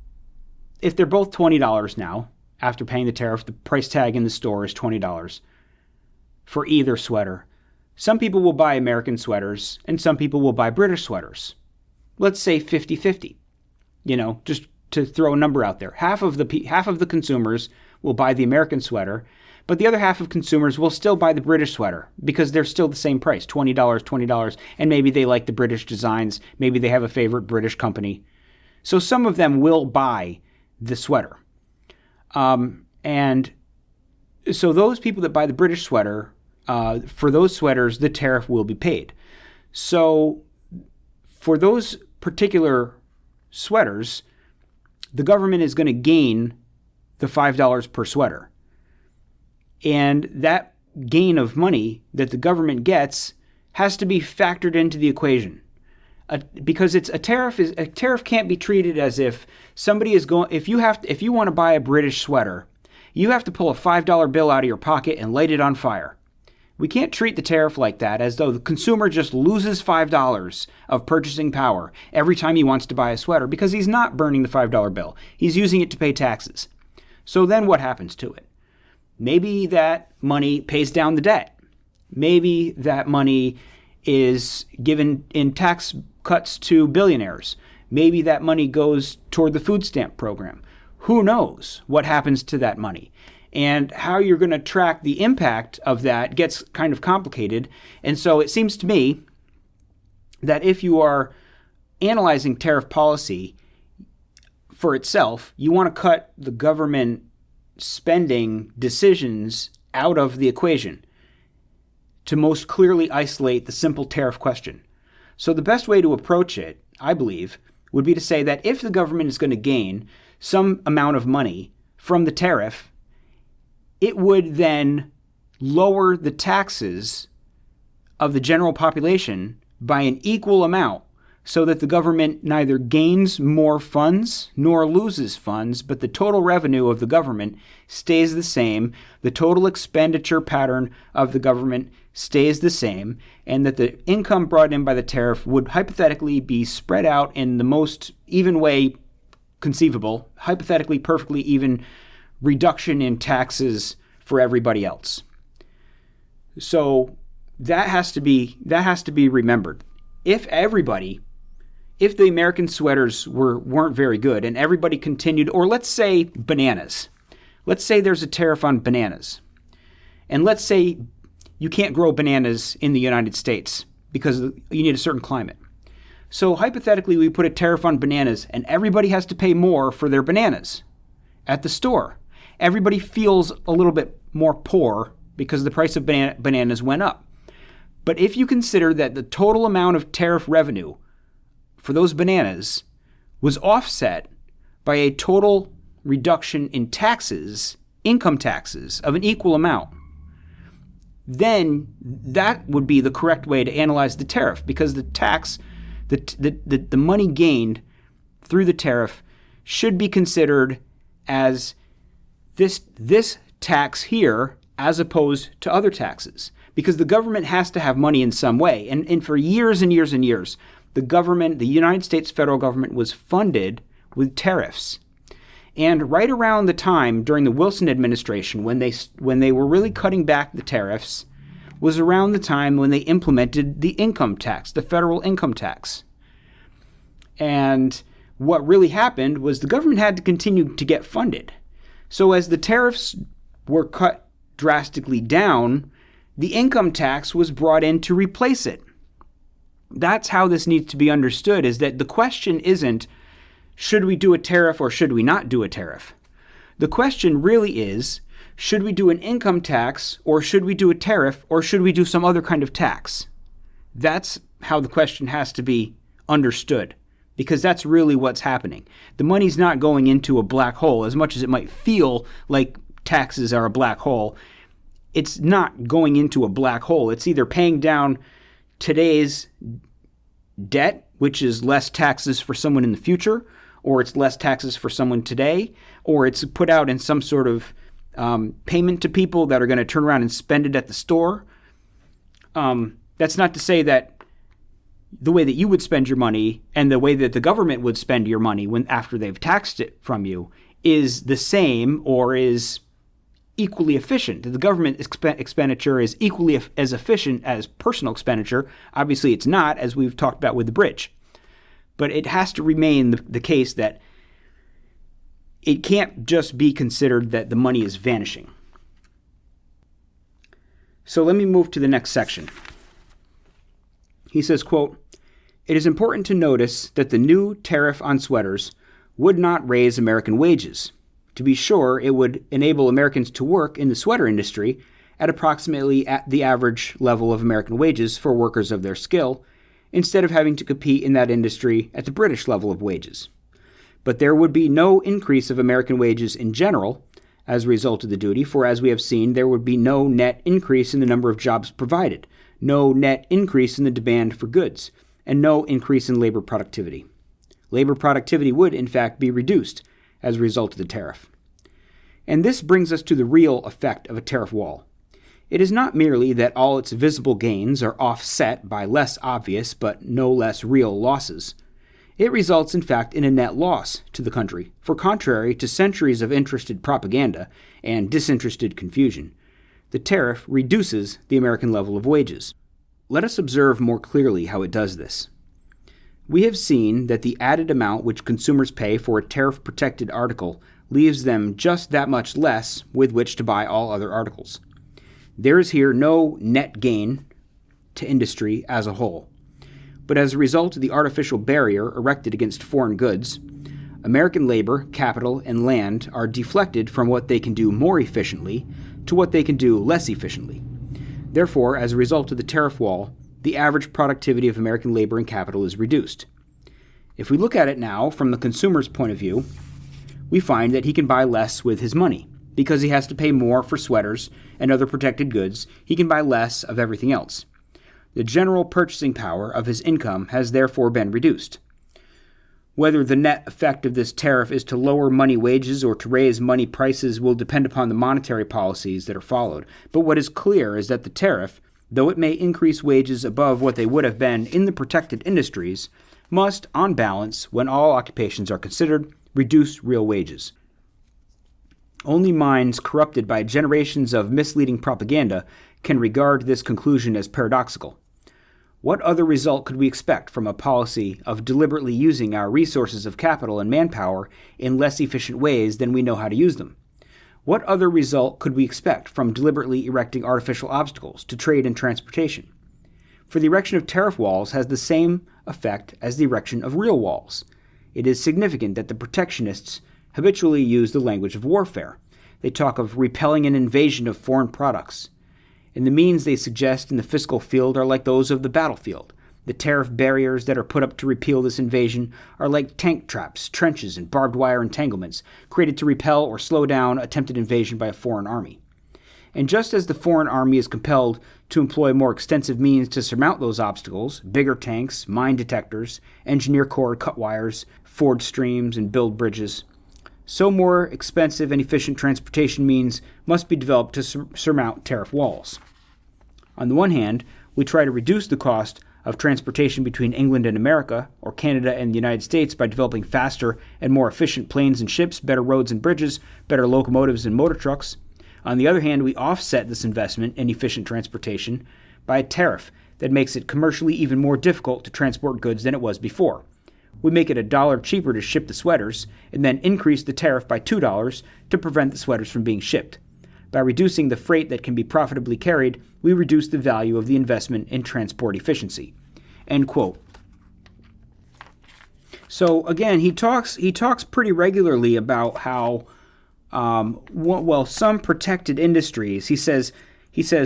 if they're both $20 now, after paying the tariff, the price tag in the store is $20 for either sweater. Some people will buy American sweaters, and some people will buy British sweaters. Let's say 50-50. Just to throw a number out there. Half of the consumers will buy the American sweater, but the other half of consumers will still buy the British sweater because they're still the same price, $20, and maybe they like the British designs, maybe they have a favorite British company. So some of them will buy the sweater. And so those people that buy the British sweater, for those sweaters, the tariff will be paid. So for those particular sweaters, the government is going to gain the $5 per sweater. And that gain of money that the government gets has to be factored into the equation. Because a tariff can't be treated as if somebody is going, if you want to buy a British sweater, you have to pull a $5 bill out of your pocket and light it on fire. We can't treat the tariff like that, as though the consumer just loses $5 of purchasing power every time he wants to buy a sweater, because he's not burning the $5 bill. He's using it to pay taxes. So then what happens to it? Maybe that money pays down the debt. Maybe that money is given in tax cuts to billionaires. Maybe that money goes toward the food stamp program. Who knows what happens to that money? And how you're going to track the impact of that gets kind of complicated. And so it seems to me that if you are analyzing tariff policy for itself, you want to cut the government spending decisions out of the equation to most clearly isolate the simple tariff question. So the best way to approach it, I believe, would be to say that if the government is going to gain some amount of money from the tariff, it would then lower the taxes of the general population by an equal amount, so that the government neither gains more funds nor loses funds, but the total revenue of the government stays the same, the total expenditure pattern of the government stays the same, and that the income brought in by the tariff would hypothetically be spread out in the most even way conceivable, hypothetically perfectly even reduction in taxes for everybody else. So that has to be remembered. If the American sweaters weren't very good and everybody continued, or let's say bananas. Let's say there's a tariff on bananas. And let's say you can't grow bananas in the United States because you need a certain climate. So hypothetically, we put a tariff on bananas and everybody has to pay more for their bananas at the store. Everybody feels a little bit more poor because the price of bananas went up. But if you consider that the total amount of tariff revenue for those bananas was offset by a total reduction in taxes, income taxes, of an equal amount, then that would be the correct way to analyze the tariff, because the tax, the money gained through the tariff should be considered as this tax here as opposed to other taxes, because the government has to have money in some way. And for years and years and years, the United States federal government was funded with tariffs. And right around the time during the Wilson administration, when they were really cutting back the tariffs, was around the time when they implemented the income tax, the federal income tax. And what really happened was the government had to continue to get funded. So as the tariffs were cut drastically down, the income tax was brought in to replace it. That's how this needs to be understood, is that the question isn't, should we do a tariff or should we not do a tariff? The question really is, should we do an income tax or should we do a tariff or should we do some other kind of tax? That's how the question has to be understood, because that's really what's happening. The money's not going into a black hole. As much as it might feel like taxes are a black hole, it's not going into a black hole. It's either paying down today's debt, which is less taxes for someone in the future, or it's less taxes for someone today, or it's put out in some sort of payment to people that are going to turn around and spend it at the store. That's not to say that the way that you would spend your money and the way that the government would spend your money after they've taxed it from you is the same or is equally efficient. The government expenditure is equally as efficient as personal expenditure. Obviously, it's not, as we've talked about with the bridge. But it has to remain the case that it can't just be considered that the money is vanishing. So let me move to the next section. He says, quote, "It is important to notice that the new tariff on sweaters would not raise American wages. To be sure, it would enable Americans to work in the sweater industry at approximately at the average level of American wages for workers of their skill, instead of having to compete in that industry at the British level of wages. But there would be no increase of American wages in general as a result of the duty, for as we have seen, there would be no net increase in the number of jobs provided, no net increase in the demand for goods, and no increase in labor productivity. Labor productivity would, in fact, be reduced as a result of the tariff." And this brings us to the real effect of a tariff wall. It is not merely that all its visible gains are offset by less obvious but no less real losses. It results, in fact, in a net loss to the country, for contrary to centuries of interested propaganda and disinterested confusion, the tariff reduces the American level of wages. Let us observe more clearly how it does this. We have seen that the added amount which consumers pay for a tariff-protected article leaves them just that much less with which to buy all other articles. There is here no net gain to industry as a whole. But as a result of the artificial barrier erected against foreign goods, American labor, capital, and land are deflected from what they can do more efficiently to what they can do less efficiently. Therefore, as a result of the tariff wall, the average productivity of American labor and capital is reduced. If we look at it now from the consumer's point of view, we find that he can buy less with his money. Because he has to pay more for sweaters and other protected goods, he can buy less of everything else. The general purchasing power of his income has therefore been reduced. Whether the net effect of this tariff is to lower money wages or to raise money prices will depend upon the monetary policies that are followed. But what is clear is that the tariff, though it may increase wages above what they would have been in the protected industries, must, on balance, when all occupations are considered, reduce real wages. Only minds corrupted by generations of misleading propaganda can regard this conclusion as paradoxical. What other result could we expect from a policy of deliberately using our resources of capital and manpower in less efficient ways than we know how to use them? What other result could we expect from deliberately erecting artificial obstacles to trade and transportation? For the erection of tariff walls has the same effect as the erection of real walls. It is significant that the protectionists habitually use the language of warfare. They talk of repelling an invasion of foreign products. And the means they suggest in the fiscal field are like those of the battlefield. The tariff barriers that are put up to repel this invasion are like tank traps, trenches, and barbed wire entanglements created to repel or slow down attempted invasion by a foreign army. And just as the foreign army is compelled to employ more extensive means to surmount those obstacles, bigger tanks, mine detectors, engineer cord cut wires, ford streams, and build bridges, so more expensive and efficient transportation means must be developed to surmount tariff walls. On the one hand, we try to reduce the cost of transportation between England and America, or Canada and the United States, by developing faster and more efficient planes and ships, better roads and bridges, better locomotives and motor trucks. On the other hand, we offset this investment in efficient transportation by a tariff that makes it commercially even more difficult to transport goods than it was before. We make it $1 cheaper to ship the sweaters and then increase the tariff by $2 to prevent the sweaters from being shipped. By reducing the freight that can be profitably carried, we reduce the value of the investment in transport efficiency." End quote. So again, he talks pretty regularly about how, some protected industries, he says,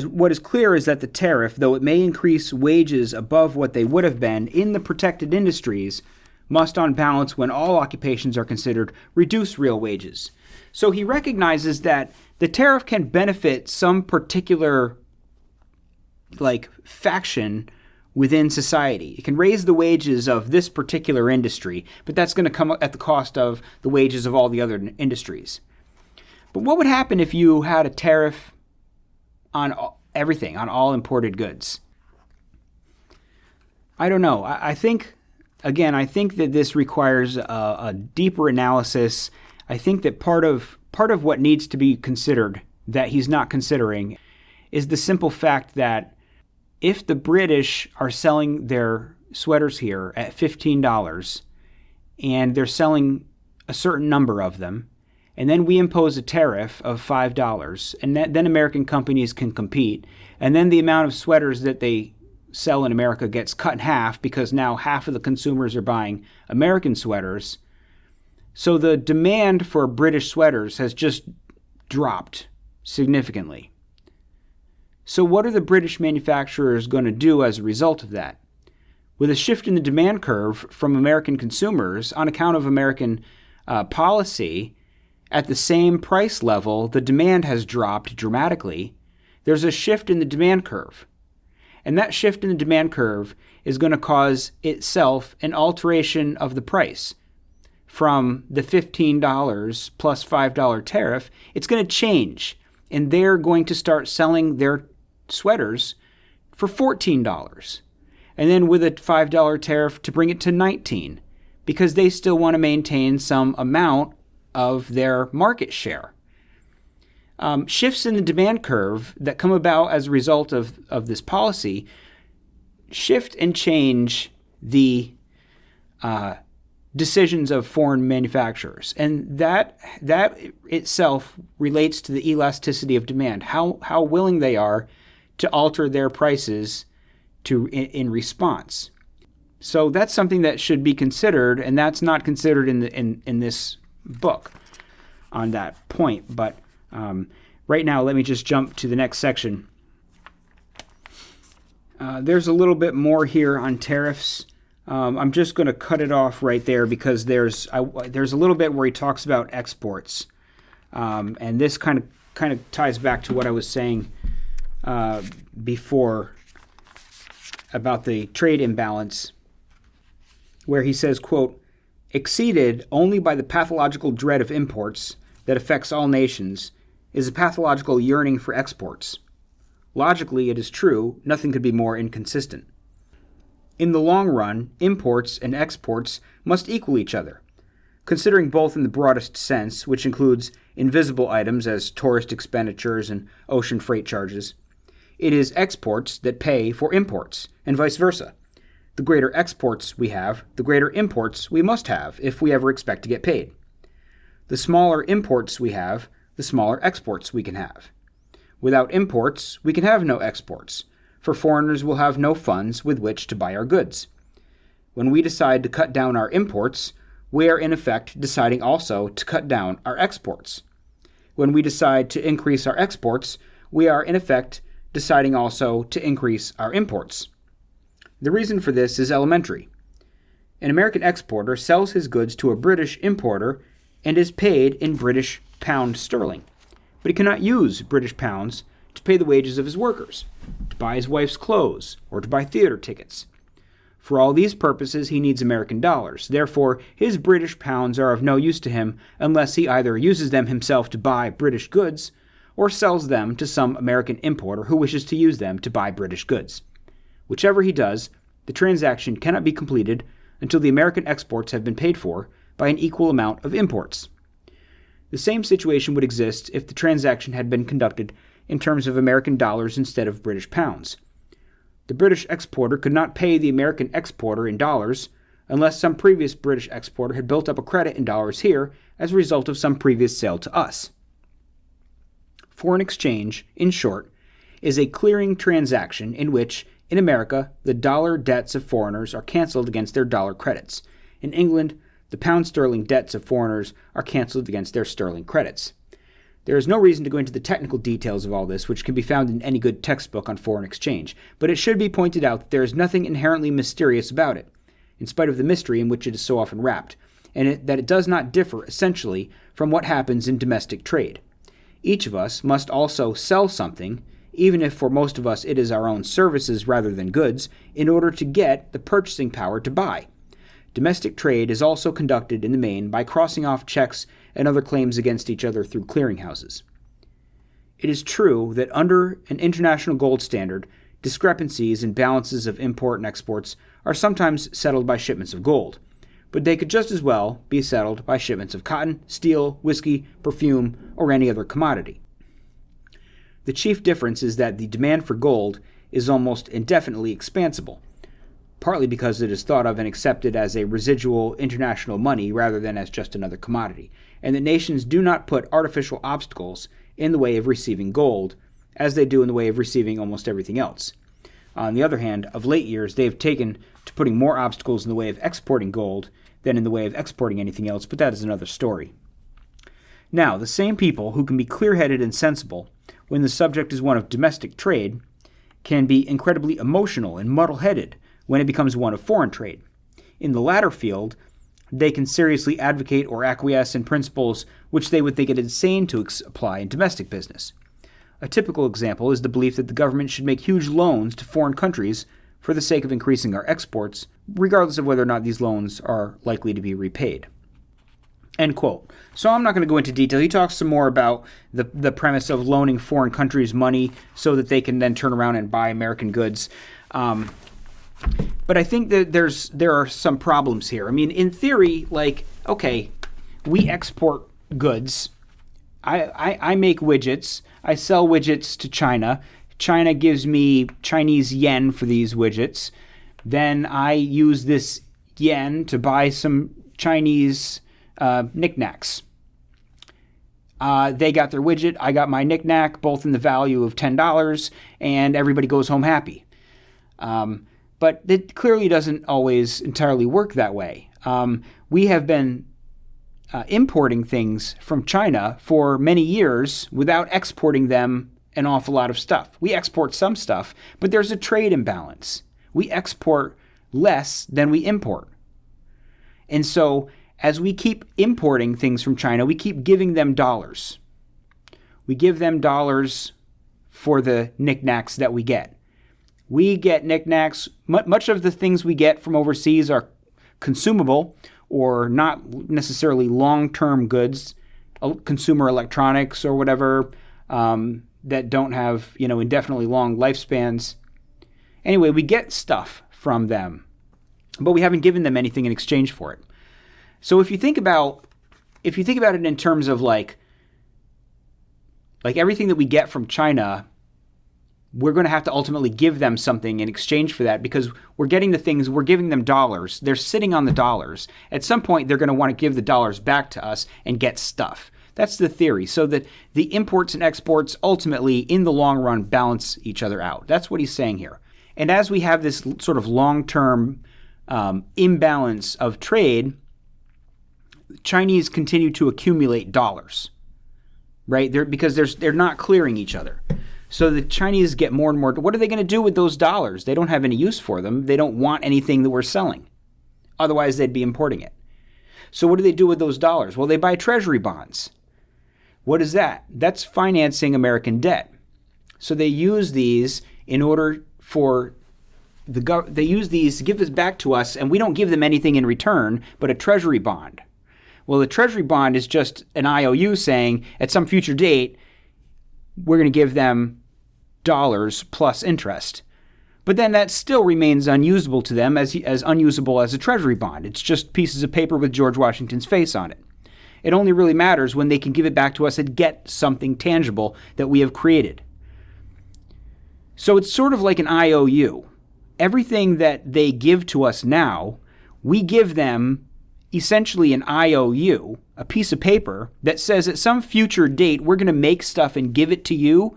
what is clear is that the tariff, though it may increase wages above what they would have been in the protected industries, must, on balance, when all occupations are considered, reduce real wages. So he recognizes that the tariff can benefit some particular, faction within society. It can raise the wages of this particular industry, but that's going to come at the cost of the wages of all the other industries. But what would happen if you had a tariff on everything, on all imported goods? I don't know. I think that this requires a deeper analysis. I think that part of what needs to be considered that he's not considering is the simple fact that if the British are selling their sweaters here at $15 and they're selling a certain number of them, and then we impose a tariff of $5, and then American companies can compete, and then the amount of sweaters that they sell in America gets cut in half because now half of the consumers are buying American sweaters. So the demand for British sweaters has just dropped significantly. So what are the British manufacturers going to do as a result of that? With a shift in the demand curve from American consumers on account of American policy, at the same price level, the demand has dropped dramatically. There's a shift in the demand curve. And that shift in the demand curve is going to cause itself an alteration of the price. From the $15 plus $5 tariff, it's going to change. And they're going to start selling their sweaters for $14. And then with a $5 tariff to bring it to $19, because they still want to maintain some amount of their market share. Shifts in the demand curve that come about as a result of this policy shift and change the decisions of foreign manufacturers. And that itself relates to the elasticity of demand, how willing they are to alter their prices in response. So that's something that should be considered, and that's not considered in this book on that point. But right now, let me just jump to the next section. There's a little bit more here on tariffs. I'm just going to cut it off right there because there's a little bit where he talks about exports, and this kind of ties back to what I was saying before about the trade imbalance, where he says, quote, "Exceeded only by the pathological dread of imports that affects all nations is a pathological yearning for exports. Logically, it is true, nothing could be more inconsistent. In the long run, imports and exports must equal each other, considering both in the broadest sense, which includes invisible items as tourist expenditures and ocean freight charges. It is exports that pay for imports, and vice versa. The greater exports we have, the greater imports we must have if we ever expect to get paid. The smaller imports we have, the smaller exports we can have. Without imports, we can have no exports, for foreigners will have no funds with which to buy our goods. When we decide to cut down our imports, we are in effect deciding also to cut down our exports. When we decide to increase our exports, we are in effect deciding also to increase our imports. The reason for this is elementary. An American exporter sells his goods to a British importer and is paid in British pound sterling, but he cannot use British pounds to pay the wages of his workers, to buy his wife's clothes, or to buy theater tickets. For all these purposes, he needs American dollars. Therefore, his British pounds are of no use to him unless he either uses them himself to buy British goods or sells them to some American importer who wishes to use them to buy British goods. Whichever he does, the transaction cannot be completed until the American exports have been paid for by an equal amount of imports. The same situation would exist if the transaction had been conducted in terms of American dollars instead of British pounds. The British exporter could not pay the American exporter in dollars unless some previous British exporter had built up a credit in dollars here as a result of some previous sale to us. Foreign exchange, in short, is a clearing transaction in which, in America, the dollar debts of foreigners are canceled against their dollar credits. In England, the pound sterling debts of foreigners are canceled against their sterling credits. There is no reason to go into the technical details of all this, which can be found in any good textbook on foreign exchange, but it should be pointed out that there is nothing inherently mysterious about it, in spite of the mystery in which it is so often wrapped, and that it does not differ essentially from what happens in domestic trade. Each of us must also sell something, even if for most of us it is our own services rather than goods, in order to get the purchasing power to buy. Domestic trade is also conducted in the main by crossing off checks and other claims against each other through clearinghouses. It is true that under an international gold standard, discrepancies in balances of import and exports are sometimes settled by shipments of gold, but they could just as well be settled by shipments of cotton, steel, whiskey, perfume, or any other commodity. The chief difference is that the demand for gold is almost indefinitely expansible. partly because it is thought of and accepted as a residual international money rather than as just another commodity, and that nations do not put artificial obstacles in the way of receiving gold, as they do in the way of receiving almost everything else. On the other hand, of late years, they have taken to putting more obstacles in the way of exporting gold than in the way of exporting anything else, but that is another story. Now, the same people who can be clear-headed and sensible when the subject is one of domestic trade can be incredibly emotional and muddle-headed when it becomes one of foreign trade. In the latter field, they can seriously advocate or acquiesce in principles which they would think it insane to apply in domestic business. A typical example is the belief that the government should make huge loans to foreign countries for the sake of increasing our exports, regardless of whether or not these loans are likely to be repaid. End quote. So I'm not going to go into detail. He talks some more about the premise of loaning foreign countries money so that they can then turn around and buy American goods. But I think that there are some problems here. I mean, in theory, like, okay, we export goods. I make widgets. I sell widgets to China. China gives me Chinese yen for these widgets. Then I use this yen to buy some Chinese knickknacks. They got their widget. I got my knickknack, both in the value of $10, and everybody goes home happy. But it clearly doesn't always entirely work that way. We have been importing things from China for many years without exporting them an awful lot of stuff. We export some stuff, but there's a trade imbalance. We export less than we import. And so as we keep importing things from China, we keep giving them dollars. We give them dollars for the knickknacks that we get. We get knickknacks. Much of the things we get from overseas are consumable or not necessarily long-term goods, consumer electronics or whatever, that don't have, indefinitely long lifespans. Anyway, we get stuff from them, but we haven't given them anything in exchange for it. So if you think about it in terms of like everything that we get from China, we're going to have to ultimately give them something in exchange for that, because we're getting the things, we're giving them dollars. They're sitting on the dollars. At some point, they're going to want to give the dollars back to us and get stuff. That's the theory, so that the imports and exports ultimately, in the long run, balance each other out. That's what he's saying here. And as we have this sort of long-term imbalance of trade, Chinese continue to accumulate dollars, right? Because they're not clearing each other. So the Chinese get more and more. What are they going to do with those dollars? They don't have any use for them. They don't want anything that we're selling. Otherwise, they'd be importing it. So what do they do with those dollars? Well, they buy treasury bonds. What is that? That's financing American debt. So they use these in order for they use these to give this back to us, and we don't give them anything in return but a treasury bond. Well, the treasury bond is just an IOU saying at some future date, we're going to give them dollars plus interest. But then that still remains unusable to them, as unusable as a treasury bond. It's just pieces of paper with George Washington's face on it. It only really matters when they can give it back to us and get something tangible that we have created. So it's sort of like an IOU. Everything that they give to us now, we give them essentially an IOU, a piece of paper that says at some future date, we're going to make stuff and give it to you.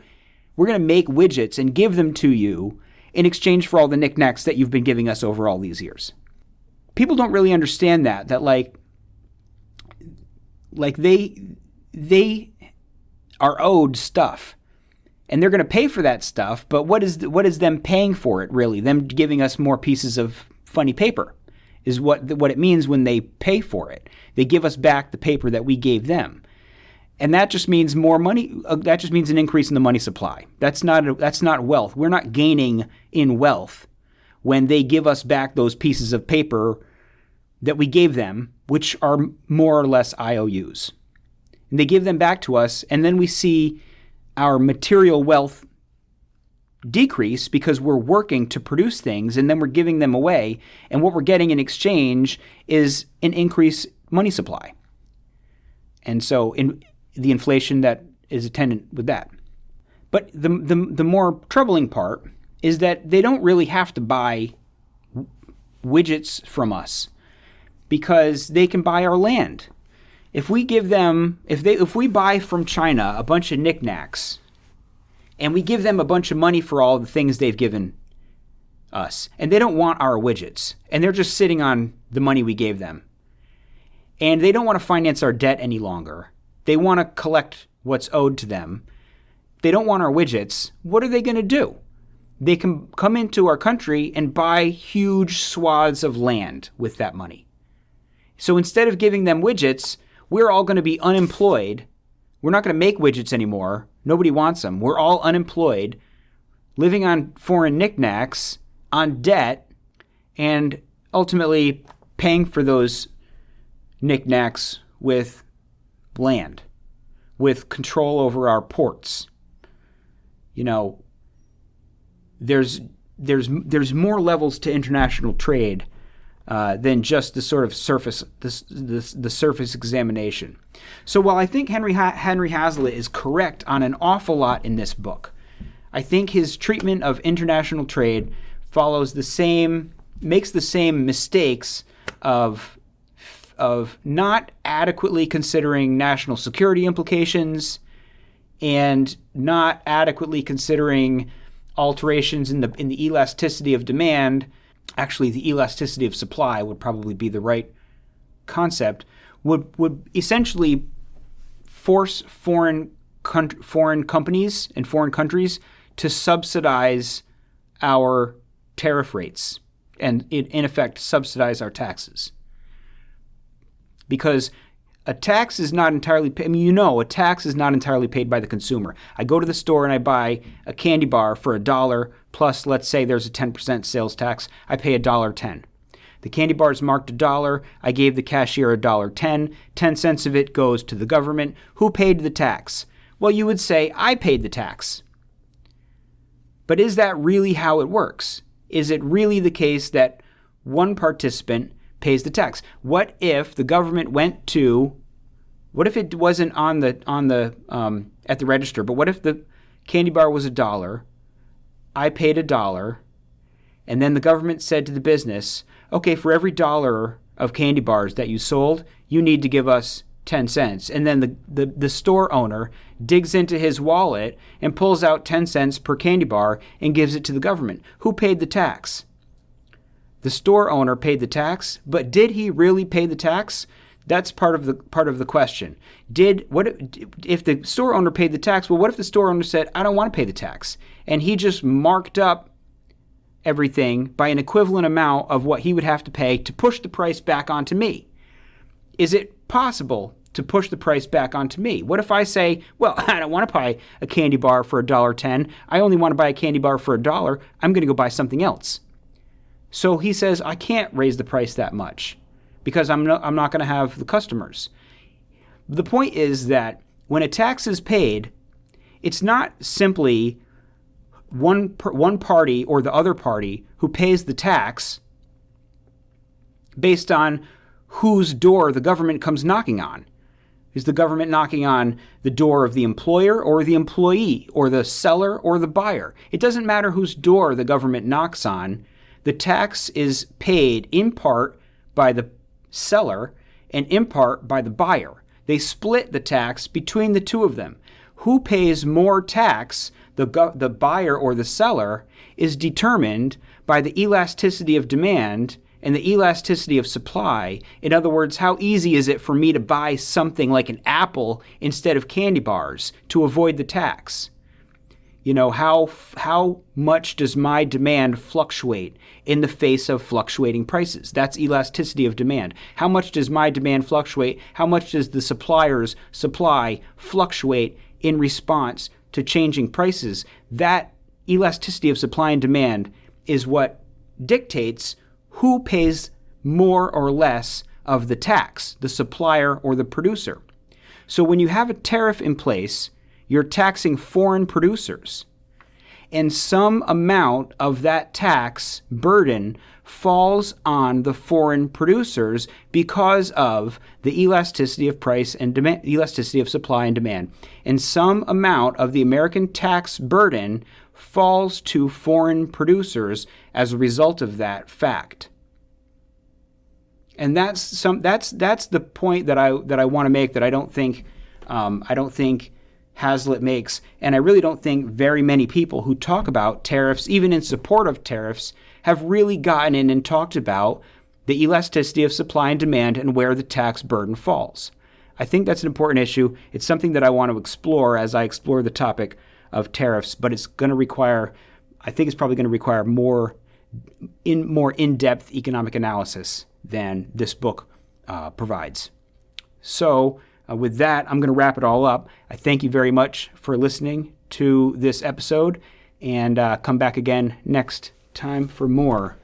We're going to make widgets and give them to you in exchange for all the knickknacks that you've been giving us over all these years. People don't really understand that like they are owed stuff, and they're going to pay for that stuff. But what is them paying for it really? Them giving us more pieces of funny paper is what it means when they pay for it. They give us back the paper that we gave them. And that just means more money. That just means an increase in the money supply. That's not wealth. We're not gaining in wealth when they give us back those pieces of paper that we gave them, which are more or less IOUs. And they give them back to us, and then we see our material wealth decrease because we're working to produce things, and then we're giving them away. And what we're getting in exchange is an increased money supply. And so in the inflation that is attendant with that. But the more troubling part is that they don't really have to buy widgets from us because they can buy our land. If we give them, if we buy from China a bunch of knickknacks and we give them a bunch of money for all the things they've given us, and they don't want our widgets, and they're just sitting on the money we gave them, and they don't want to finance our debt any longer. They want to collect what's owed to them. They don't want our widgets. What are they going to do? They can come into our country and buy huge swaths of land with that money. So instead of giving them widgets, we're all going to be unemployed. We're not going to make widgets anymore. Nobody wants them. We're all unemployed, living on foreign knickknacks, on debt, and ultimately paying for those knickknacks with land, with control over our ports. You know, there's more levels to international trade than just the sort of surface the surface examination. So while I think Henry Hazlitt is correct on an awful lot in this book, I think his treatment of international trade makes the same mistakes of not adequately considering national security implications and not adequately considering alterations in the elasticity of demand. Actually, the elasticity of supply would probably be the right concept, would essentially force foreign companies and foreign countries to subsidize our tariff rates and, in effect, subsidize our taxes. Because a tax is not entirely paid. A tax is not entirely paid by the consumer. I go to the store and I buy a candy bar for $1 plus, let's say there's a 10% sales tax. I pay $1.10. The candy bar is marked $1. I gave the cashier $1.10. 10 cents of it goes to the government. Who paid the tax? Well, you would say I paid the tax. But is that really how it works? Is it really the case that one participant pays the tax? What if the government what if it wasn't at the register, but what if the candy bar was $1, I paid $1, and then the government said to the business, okay, for every $1 of candy bars that you sold, you need to give us 10 cents. And then the store owner digs into his wallet and pulls out 10 cents per candy bar and gives it to the government. Who paid the tax? The store owner paid the tax, but did he really pay the tax? That's part of the question. If the store owner paid the tax? Well, what if the store owner said, I don't want to pay the tax, and he just marked up everything by an equivalent amount of what he would have to pay to push the price back onto me? Is it possible to push the price back onto me? What if I say, well, I don't want to buy a candy bar for $1.10. I only want to buy a candy bar for $1. I'm going to go buy something else. So he says, I can't raise the price that much because I'm not going to have the customers. The point is that when a tax is paid, it's not simply one party or the other party who pays the tax based on whose door the government comes knocking on. Is the government knocking on the door of the employer or the employee or the seller or the buyer? It doesn't matter whose door the government knocks on. The tax is paid in part by the seller and in part by the buyer. They split the tax between the two of them. Who pays more tax, the buyer or the seller, is determined by the elasticity of demand and the elasticity of supply. In other words, how easy is it for me to buy something like an apple instead of candy bars to avoid the tax? How much does my demand fluctuate in the face of fluctuating prices? That's elasticity of demand. How much does my demand fluctuate? How much does the supplier's supply fluctuate in response to changing prices? That elasticity of supply and demand is what dictates who pays more or less of the tax, the supplier or the producer. So when you have a tariff in place, you're taxing foreign producers, and some amount of that tax burden falls on the foreign producers because of the elasticity of price and demand, elasticity of supply and demand. And some amount of the American tax burden falls to foreign producers as a result of that fact. And that's the point that I want to make, that I don't think Hazlitt makes, and I really don't think very many people who talk about tariffs, even in support of tariffs, have really gotten in and talked about the elasticity of supply and demand and where the tax burden falls. I think that's an important issue. It's something that I want to explore as I explore the topic of tariffs, but it's going to require, I think it's probably going to require more in-depth economic analysis than this book provides. So with that, I'm going to wrap it all up. I thank you very much for listening to this episode, and come back again next time for more.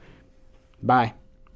Bye.